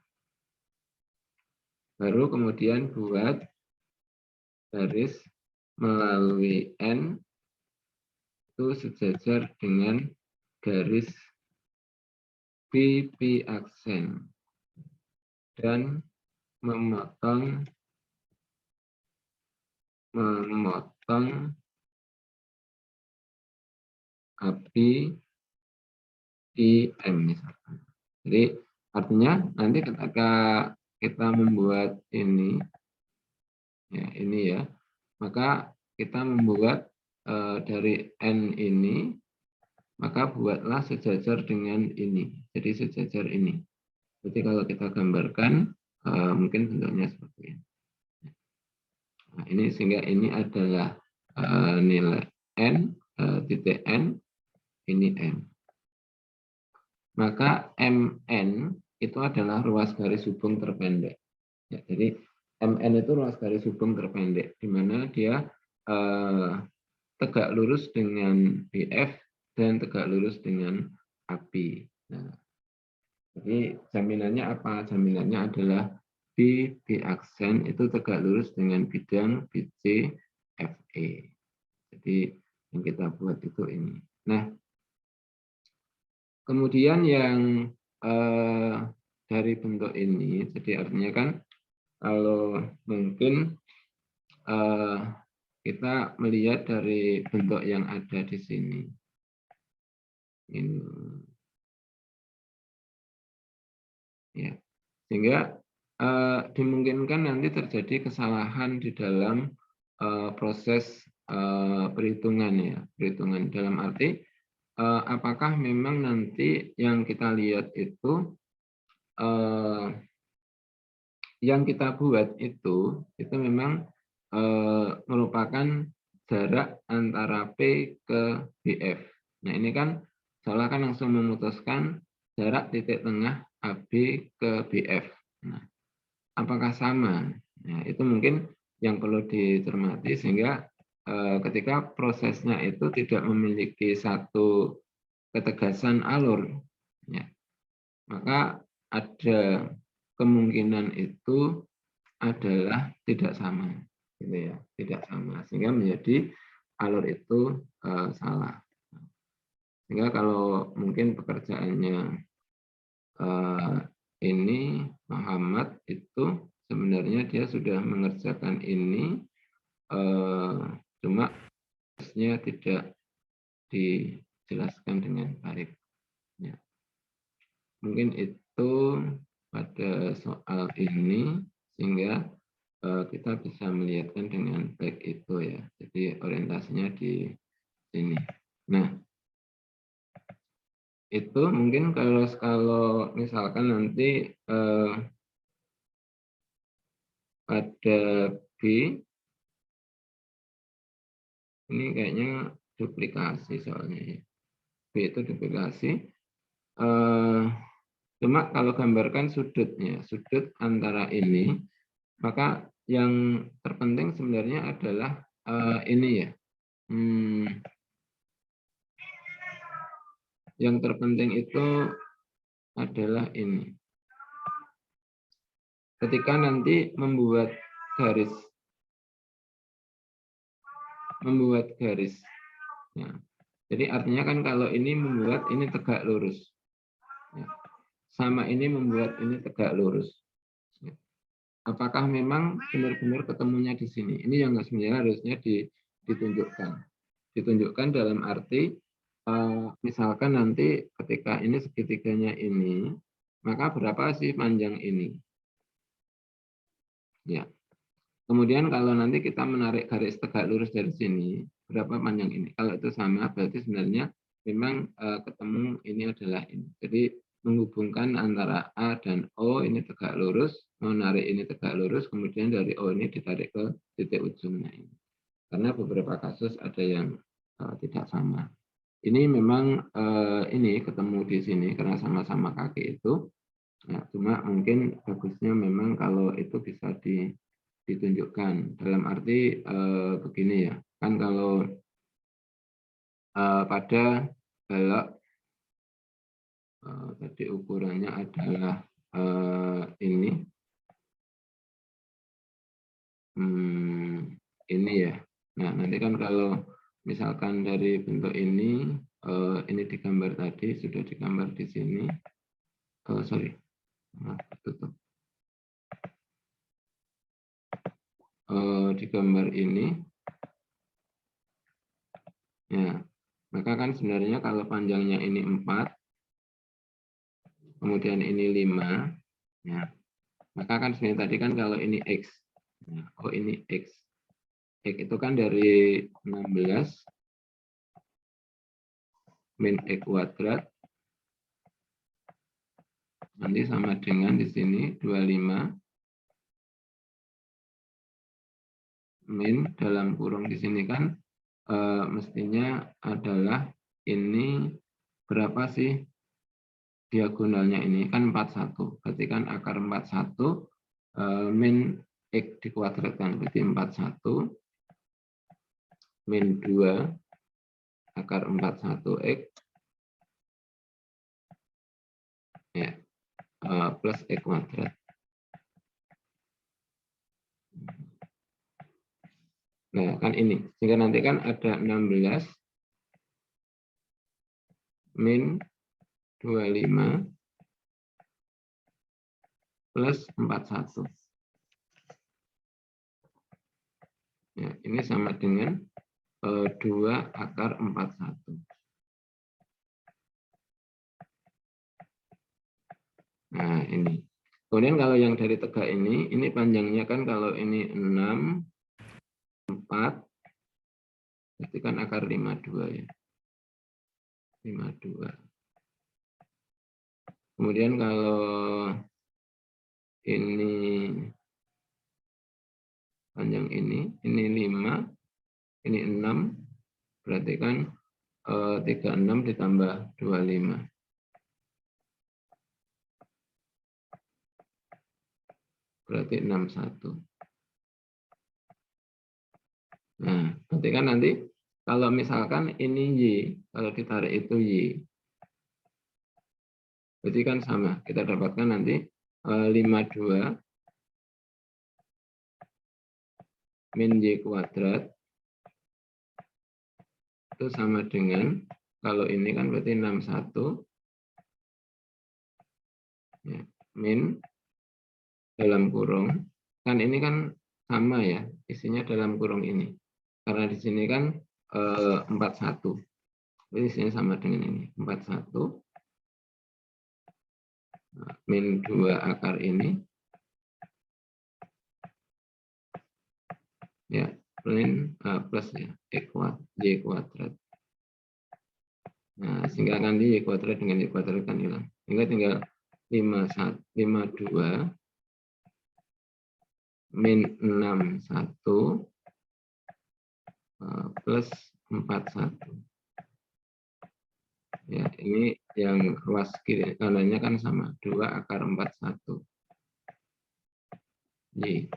S1: Baru kemudian buat garis melalui N itu sejajar dengan garis BP aksen dan memotong AB di M misalkan. Jadi artinya nanti ketika kita membuat ini, ya, maka kita membuat dari N ini, maka buatlah sejajar dengan ini. Jadi sejajar ini. Jadi kalau kita gambarkan, mungkin bentuknya seperti ini. Nah, ini sehingga ini adalah nilai N, titik N, ini M. Maka MN itu adalah ruas garis hubung terpendek. Ya, jadi MN itu ruas garis hubung terpendek, di mana dia tegak lurus dengan BF dan tegak lurus dengan AB. Nah, jadi jaminannya apa? Jaminannya adalah B aksen itu tegak lurus dengan bidang BC FE. Jadi yang kita buat itu ini. Nah, kemudian yang dari bentuk ini, jadi artinya kan kalau mungkin kita melihat dari bentuk yang ada di sini. Ini. Ya. Sehingga dimungkinkan nanti terjadi kesalahan di dalam proses perhitungan, ya. Perhitungan dalam arti apakah memang nanti yang kita lihat itu yang kita buat itu memang merupakan jarak antara P ke BF. Nah, ini kan seolah kan langsung memutuskan jarak titik tengah AB ke BF. Nah, apakah sama? Nah, itu mungkin yang perlu dicermati sehingga ketika prosesnya itu tidak memiliki satu ketegasan alur, ya, maka ada kemungkinan itu adalah tidak sama, gitu ya, tidak sama, sehingga menjadi alur itu salah. Sehingga kalau mungkin pekerjaannya ini Muhammad itu sebenarnya dia sudah mengerjakan ini, cuma prosesnya tidak dijelaskan dengan baik. Ya. Mungkin itu pada soal ini, sehingga kita bisa melihatkan dengan baik itu, ya. Jadi orientasinya di sini. Nah, itu mungkin kalau misalkan nanti pada B ini kayaknya duplikasi soalnya, ya. B itu duplikasi. Cuma kalau gambarkan sudutnya, sudut antara ini, maka yang terpenting sebenarnya adalah ini, ya. Yang terpenting itu adalah ini. Ketika nanti membuat garis membuat garis. Ya. Jadi artinya kan kalau ini membuat ini tegak lurus. Ya. Sama ini membuat ini tegak lurus. Ya. Apakah memang benar-benar ketemunya di sini? Ini yang sebenarnya harusnya ditunjukkan. Ditunjukkan dalam arti misalkan nanti ketika ini segitiganya ini, maka berapa sih panjang ini? Ya. Kemudian kalau nanti kita menarik garis tegak lurus dari sini, berapa panjang ini? Kalau itu sama, berarti sebenarnya memang ketemu ini adalah ini. Jadi menghubungkan antara A dan O ini tegak lurus, menarik ini tegak lurus, kemudian dari O ini ditarik ke titik ujungnya ini. Karena beberapa kasus ada yang tidak sama. Ini memang ini ketemu di sini karena sama-sama kaki itu. Ya, cuma mungkin bagusnya memang kalau itu bisa ditunjukkan dalam arti begini ya, kan kalau pada balok tadi ukurannya adalah ini ya. Nah nanti kan kalau misalkan dari bentuk ini digambar tadi sudah digambar di sini. Sorry, tutup. Di gambar ini, ya, maka kan sebenarnya kalau panjangnya ini 4, kemudian ini 5, ya, maka kan sebenarnya tadi kan kalau ini X, ya, oh ini X itu kan dari 16 min X kuadrat, nanti sama dengan di sini 25 min dalam kurung di sini kan mestinya adalah ini berapa sih diagonalnya ini kan 41, berarti kan akar 41 min X dikuadratkan, berarti 41 min 2 akar 41 X ya, plus X kuadrat. Nah, kan ini. Sehingga nanti kan ada 16 min 25 plus 41. Ya, ini sama dengan 2 akar 41. Nah, ini. Kemudian kalau yang dari tegak ini panjangnya kan kalau ini 6, 4, berarti kan akar 52 ya. 52. Kemudian kalau ini panjang ini 5, ini 6, berarti kan 36 ditambah 25. Berarti 61. Nah, berarti kan nanti kalau misalkan ini Y, kalau ditarik itu Y, berarti kan sama. Kita dapatkan nanti 52 min Y kuadrat itu sama dengan, kalau ini kan berarti 61 ya, min dalam kurung, kan ini kan sama ya, isinya dalam kurung ini. Karena di sini kan 41. Jadi isinya sama dengan ini, 41 min 2 akar ini ya, plus ya, Y kuadrat. Nah, sehingga nanti Y kuadrat dengan Y kuadrat kan hilang. Sehingga tinggal 52 min 61 plus 41. Ya, ini yang ruas kiri kanannya kan sama, 2 akar 41. Y.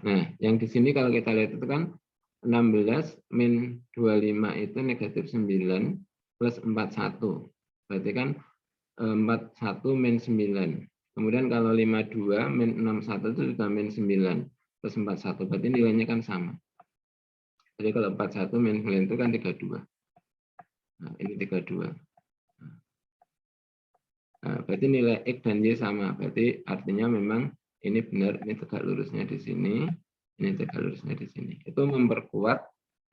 S1: Nah, yang di sini kalau kita lihat itu kan 16 min 25 itu negatif 9 plus 41. Berarti kan 41 min 9. Kemudian kalau 52 min 61 itu juga min 9 plus 41. Berarti nilainya kan sama. Jadi kalau 41 min 9 itu kan 32. Nah, ini 32. Nah, berarti nilai X dan Y sama. Berarti artinya memang ini benar, ini tegak lurusnya di sini, ini tegak lurusnya di sini. Itu memperkuat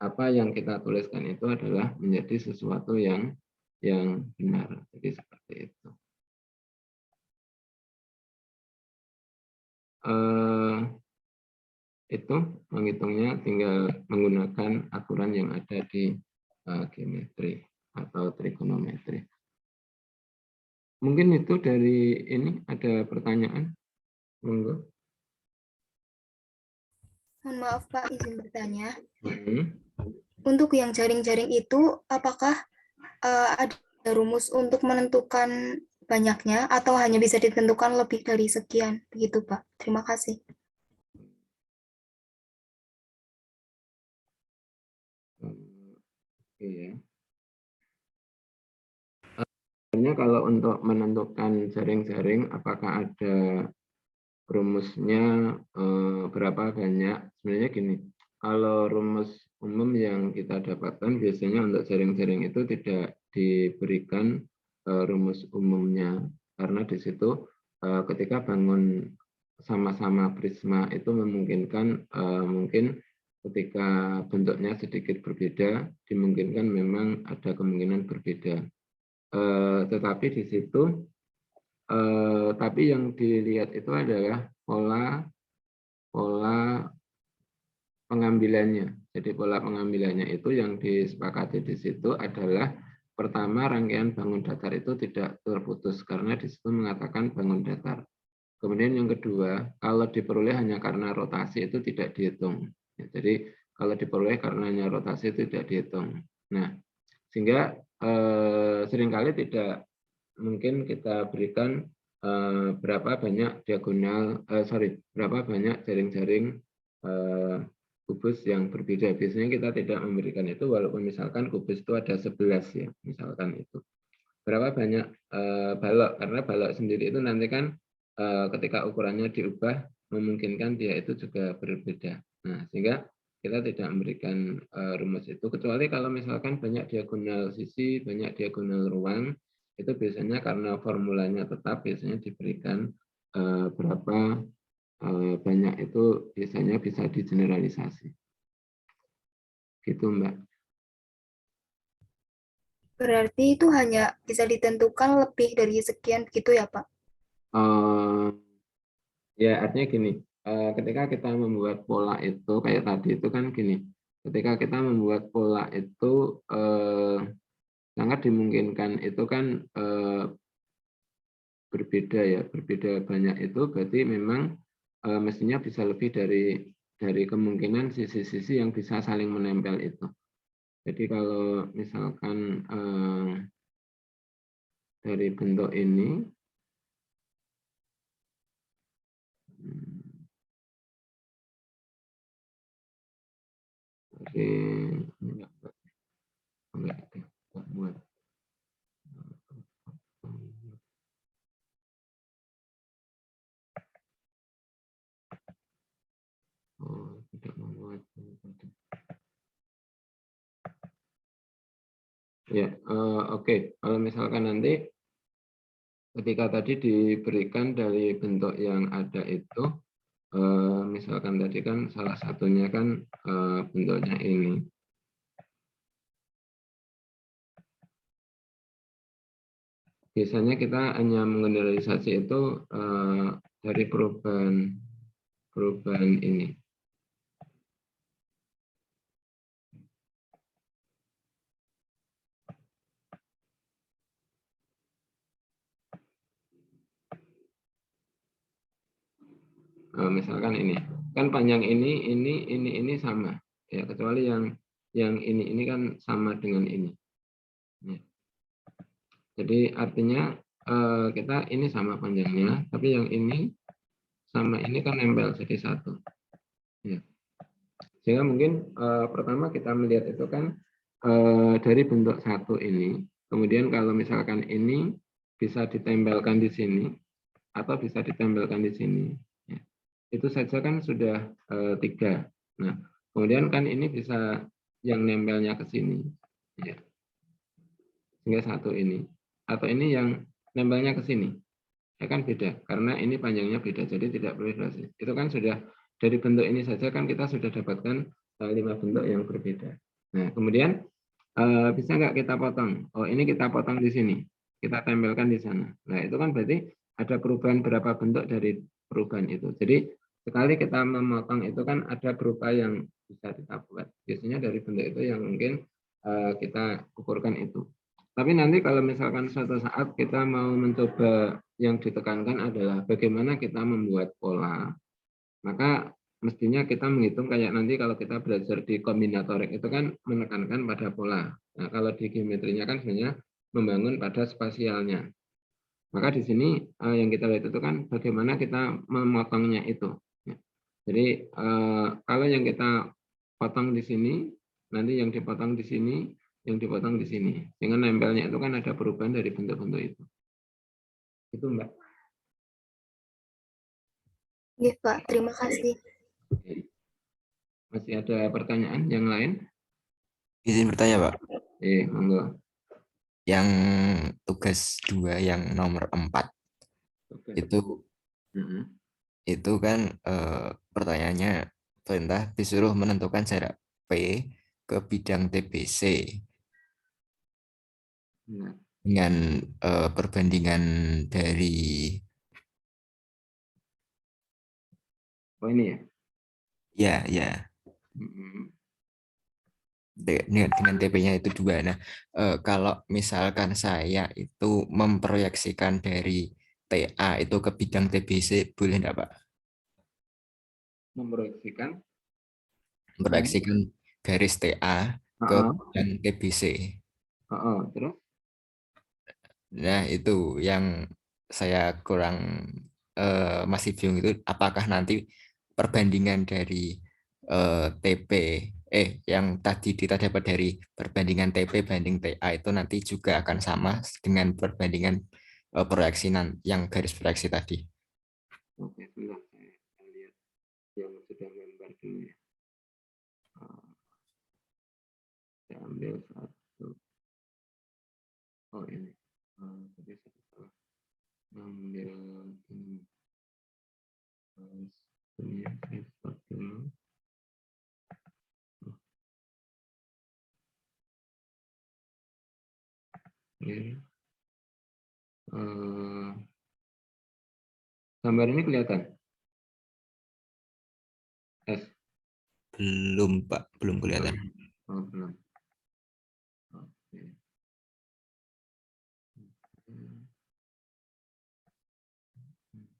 S1: apa yang kita tuliskan itu adalah menjadi sesuatu yang benar. Jadi seperti itu. Itu menghitungnya tinggal menggunakan aturan yang ada di geometri atau trigonometri. Mungkin itu dari ini ada pertanyaan. Monggo.
S2: Mohon maaf Pak, izin bertanya.
S1: Hmm.
S2: Untuk yang jaring-jaring itu, apakah ada rumus untuk menentukan banyaknya atau hanya bisa ditentukan lebih dari sekian? Begitu Pak. Terima kasih.
S1: Oke ya. Sebenarnya kalau untuk menentukan jaring-jaring, apakah ada rumusnya berapa banyak? Sebenarnya gini, kalau rumus umum yang kita dapatkan biasanya untuk jaring-jaring itu tidak diberikan rumus umumnya, karena di situ ketika bangun sama-sama prisma itu memungkinkan mungkin ketika bentuknya sedikit berbeda, dimungkinkan memang ada kemungkinan berbeda. Tetapi di situ, tapi yang dilihat itu adalah pola pengambilannya. Jadi pola pengambilannya itu yang disepakati di situ adalah pertama rangkaian bangun datar itu tidak terputus karena di situ mengatakan bangun datar. Kemudian yang kedua, kalau diperoleh hanya karena rotasi itu tidak dihitung. Ya, jadi kalau diperoleh karena hanya rotasi itu tidak dihitung. Nah, sehingga seringkali tidak mungkin kita berikan berapa banyak diagonal, berapa banyak jaring-jaring kubus yang berbeda. Biasanya kita tidak memberikan itu walaupun misalkan kubus itu ada 11 ya, misalkan itu. Berapa banyak balok, karena balok sendiri itu nanti kan ketika ukurannya diubah memungkinkan dia itu juga berbeda. Nah, sehingga kita tidak memberikan rumus itu kecuali kalau misalkan banyak diagonal sisi, banyak diagonal ruang, itu biasanya karena formulanya tetap biasanya diberikan berapa banyak itu biasanya bisa digeneralisasi. Gitu, Mbak.
S2: Berarti itu hanya bisa ditentukan lebih dari sekian begitu ya Pak?
S1: Ya, artinya gini, ketika kita membuat pola itu, kayak tadi itu kan gini, ketika kita membuat pola itu sangat dimungkinkan itu kan berbeda ya, berbeda banyak itu berarti memang mestinya bisa lebih dari kemungkinan sisi-sisi yang bisa saling menempel itu. Jadi kalau misalkan dari bentuk ini, buat. Oh, tidak membuat. Ya, oke. Kalau misalkan nanti ketika tadi diberikan dari bentuk yang ada itu, misalkan tadi kan salah satunya kan bentuknya ini. Biasanya kita hanya menggeneralisasi itu dari perubahan ini. Misalkan ini kan panjang ini sama ya, kecuali yang ini kan sama dengan ini ya. Jadi artinya kita ini sama panjangnya, tapi yang ini sama ini kan nempel jadi satu ya. Sehingga mungkin pertama kita melihat itu kan dari bentuk satu ini, kemudian kalau misalkan ini bisa ditempelkan di sini atau bisa ditempelkan di sini ya. Itu saja kan sudah 3. Nah, kemudian kan ini bisa yang nempelnya ke sini. Ya. Sehingga satu ini. Atau ini yang nempelnya ke sini. Ya kan beda, karena ini panjangnya beda, jadi tidak boleh relasi. Itu kan sudah, dari bentuk ini saja kan kita sudah dapatkan 5 bentuk yang berbeda. Nah, kemudian bisa nggak kita potong? Oh, ini kita potong di sini. Kita tempelkan di sana. Nah, itu kan berarti ada perubahan berapa bentuk dari perubahan itu. Jadi, sekali kita memotong itu kan ada berupa yang bisa kita buat. Biasanya dari bentuk itu yang mungkin kita ukurkan itu. Tapi nanti kalau misalkan suatu saat kita mau mencoba yang ditekankan adalah bagaimana kita membuat pola, maka mestinya kita menghitung kayak nanti kalau kita belajar di kombinatorik itu kan menekankan pada pola. Nah, kalau di geometrinya kan sebenarnya membangun pada spasialnya. Maka di sini yang kita lihat itu kan bagaimana kita memotongnya itu. Jadi kalau yang kita potong di sini, nanti yang dipotong di sini, yang dipotong di sini. Dengan nempelnya itu kan ada perubahan dari bentuk-bentuk itu. Itu Mbak.
S2: Iya, Pak. Terima kasih.
S1: Oke. Masih ada pertanyaan yang lain?
S4: Izin bertanya, Pak.
S1: Monggo.
S4: Yang tugas 2 yang nomor 4
S1: Oke.
S4: itu kan pertanyaannya, perintah disuruh menentukan jarak P ke bidang TBC
S1: Nah,
S4: dengan perbandingan dari
S1: oh ini ya.
S4: ya dengan TP-nya itu 2. Nah, kalau misalkan saya itu memproyeksikan dari TA itu ke bidang TBC, boleh enggak, Pak?
S1: Memproyeksikan.
S4: Memproyeksikan garis TA ke bidang TBC.
S1: Terus?
S4: Nah, itu yang saya kurang masih bingung itu, apakah nanti perbandingan dari TP yang tadi kita dapat dari perbandingan TP banding TA itu nanti juga akan sama dengan perbandingan proyeksi yang garis proyeksi tadi.
S1: Oke, sebentar saya lihat yang sudah gambar dulu ya. Saya ambil satu. Oh ini. Jadi saya salah ambil ini. Ini saya stop dulu. Oke. Gambar ini kelihatan?
S4: Belum, Pak, belum kelihatan.
S1: Oh, belum. Oke.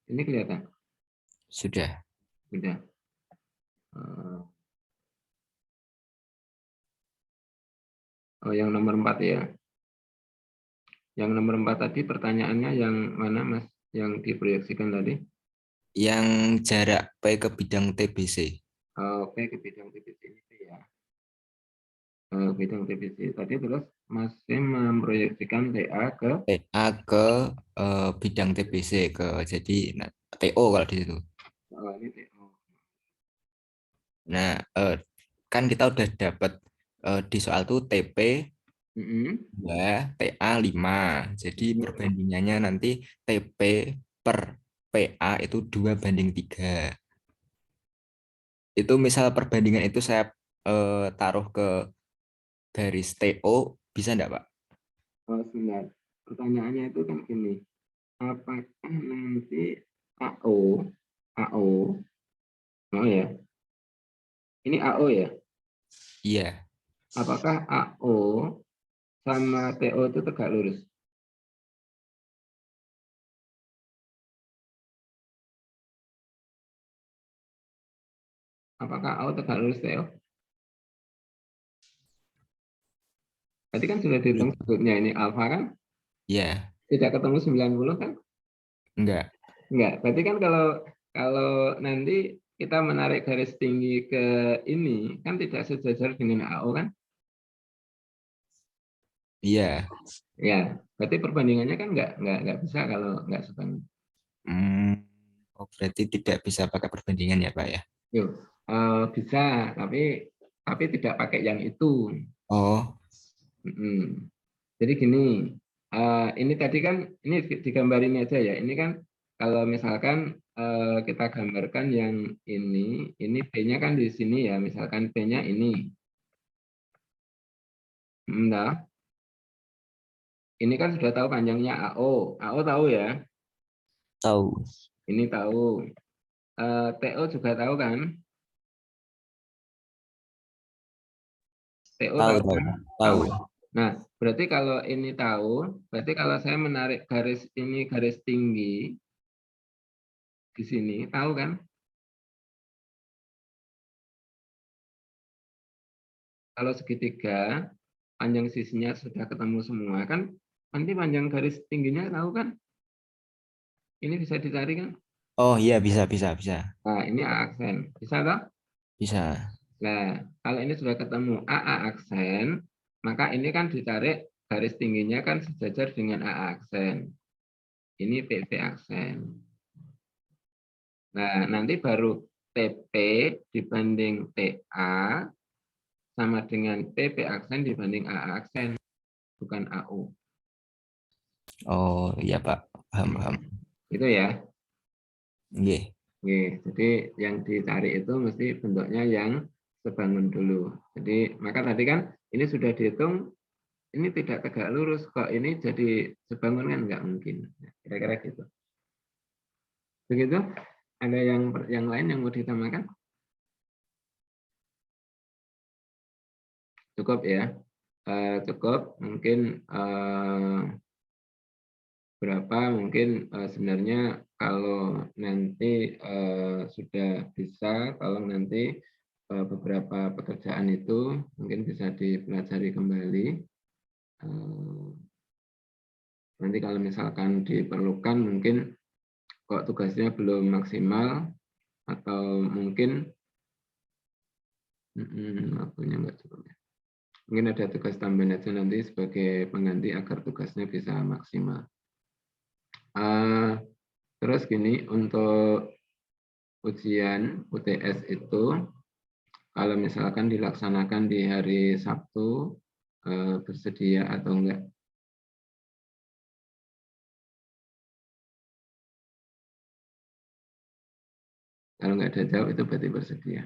S1: Ini kelihatan?
S4: Sudah.
S1: Sudah. Oh, yang nomor 4 ya. Yang nomor 4 tadi pertanyaannya yang mana, Mas? Yang diproyeksikan tadi?
S4: Yang jarak P ke bidang TBC.
S1: Oke, ke bidang TBC itu ya. Bidang TBC tadi terus masih memproyeksikan TA ke
S4: bidang TBC jadi TO kalau di situ.
S1: Ini TO.
S4: Nah, kan kita udah dapat di soal tuh TP 2, TA 5. Jadi perbandingannya nanti TP per PA itu 2:3. Itu misal perbandingan itu saya taruh ke garis TO, bisa enggak, Pak?
S1: Sebentar. Pertanyaannya itu kan gini. Apakah nanti AO, oh ya. Ini AO ya?
S4: Iya.
S1: Apakah AO sama TO itu tegak lurus? Apakah AO tegak lurus TO? Tadi kan sudah dihitung sebutnya ini alfa kan?
S4: Iya.
S1: Tidak ketemu 90 kan?
S4: Enggak.
S1: Enggak. Berarti kan kalau nanti kita menarik garis tinggi ke ini kan tidak sejajar dengan AO kan?
S4: Iya.
S1: Ya, berarti perbandingannya kan enggak bisa kalau enggak sebanding.
S4: Berarti tidak bisa pakai perbandingan ya, Pak ya?
S1: Yuk, bisa, tapi tapi tidak pakai yang itu.
S4: Oh,
S1: Jadi gini, ini tadi kan ini digambar ini aja ya. Ini kan kalau misalkan kita gambarkan yang ini B-nya kan di sini ya. Misalkan B-nya ini. Nah, ini kan sudah tahu panjangnya AO. AO tahu ya?
S4: tahu.
S1: Ini tahu. TO juga tahu kan? TO
S4: Tahu,
S1: tahu
S4: tahu,
S1: kan?
S4: tahu.
S1: Nah, berarti kalau ini tahu, berarti kalau saya menarik garis ini garis tinggi di sini, tahu kan? Kalau segitiga, panjang sisinya sudah ketemu semua kan, nanti panjang garis tingginya tahu kan? Ini bisa dicari kan?
S4: Oh iya, bisa.
S1: Nah, ini A aksen. Bisa toh?
S4: Bisa.
S1: Nah, kalau ini sudah ketemu AA aksen, maka ini kan ditarik garis tingginya kan sejajar dengan AA aksen. Ini PP aksen. Nah, nanti baru TP dibanding TA sama dengan PP aksen dibanding AA aksen, bukan AU.
S4: Oh iya Pak, paham.
S1: Itu ya.
S4: Iya.
S1: Oke, jadi yang dicari itu mesti bentuknya yang sebangun dulu. Jadi maka tadi kan ini sudah dihitung, ini tidak tegak lurus, kok ini jadi sebangun kan nggak mungkin. Kira-kira gitu. Begitu? Ada yang lain yang mau ditambahkan? Cukup ya. Cukup mungkin berapa mungkin sebenarnya kalau nanti sudah bisa, kalau nanti beberapa pekerjaan itu mungkin bisa dipelajari kembali. Nanti kalau misalkan diperlukan mungkin kok tugasnya belum maksimal atau mungkin waktunya nggak cukup ya. Mungkin ada tugas tambahan aja nanti sebagai pengganti agar tugasnya bisa maksimal. Terus gini, untuk ujian UTS itu kalau misalkan dilaksanakan di hari Sabtu, bersedia atau enggak? Kalau enggak ada jawab itu berarti bersedia.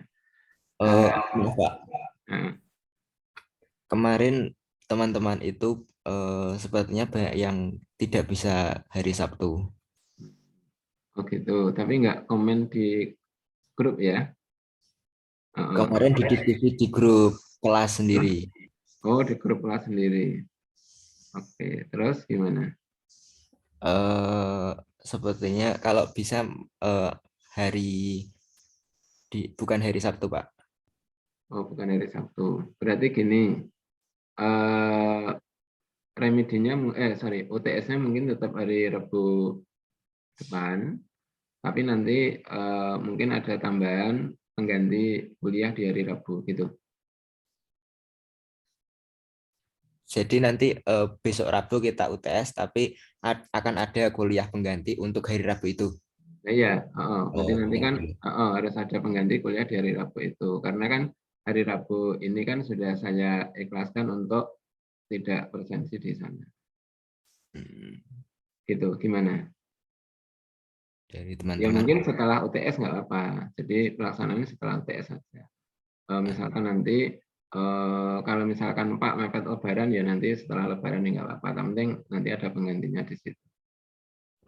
S4: Pak.
S1: Nah,
S4: Kemarin teman-teman itu sepertinya banyak yang tidak bisa hari Sabtu.
S1: oh gitu, tapi enggak komen di grup ya?
S4: Kemarin didiskusi di grup kelas sendiri.
S1: Oh, di grup kelas sendiri. Oke, terus gimana?
S4: Sepertinya kalau bisa bukan hari Sabtu, Pak.
S1: Oh, bukan hari Sabtu. Berarti gini, remedinya, UTS-nya mungkin tetap hari Rabu depan, tapi nanti mungkin ada tambahan pengganti kuliah di hari Rabu gitu.
S4: Jadi nanti besok Rabu kita UTS, tapi akan ada kuliah pengganti untuk hari Rabu itu.
S1: Iya, berarti nanti kan
S4: Oke.
S1: harus ada pengganti kuliah di hari Rabu itu, karena kan hari Rabu ini kan sudah saya ikhlaskan untuk tidak presensi di sana. Gitu, gimana?
S4: Dari
S1: Ya
S4: teman-teman.
S1: mungkin setelah UTS nggak apa-apa, jadi pelaksanaannya setelah UTS saja. Misalkan nanti kalau misalkan Pak mepet Lebaran ya nanti setelah Lebaran ya nggak apa-apa, yang penting nanti ada penggantinya di situ.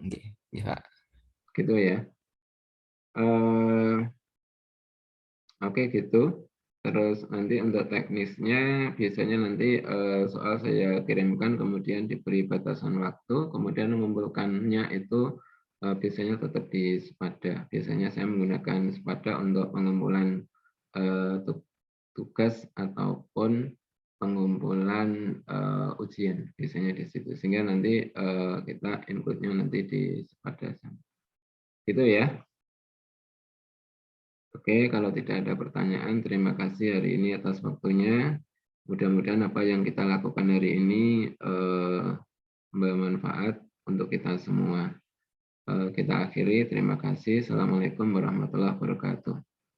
S4: Oke, ya Pak.
S1: Gitu ya. Oke gitu. Terus nanti untuk teknisnya biasanya nanti soal saya kirimkan kemudian diberi batasan waktu, kemudian mengumpulkannya itu biasanya tetap di Sepada. Biasanya saya menggunakan Sepada untuk pengumpulan tugas ataupun pengumpulan ujian biasanya di situ. Sehingga nanti kita inputnya nanti di Sepada. Gitu ya. Oke, kalau tidak ada pertanyaan, terima kasih hari ini atas waktunya. Mudah-mudahan apa yang kita lakukan hari ini bermanfaat untuk kita semua. Kita akhiri, terima kasih. Assalamualaikum warahmatullahi wabarakatuh.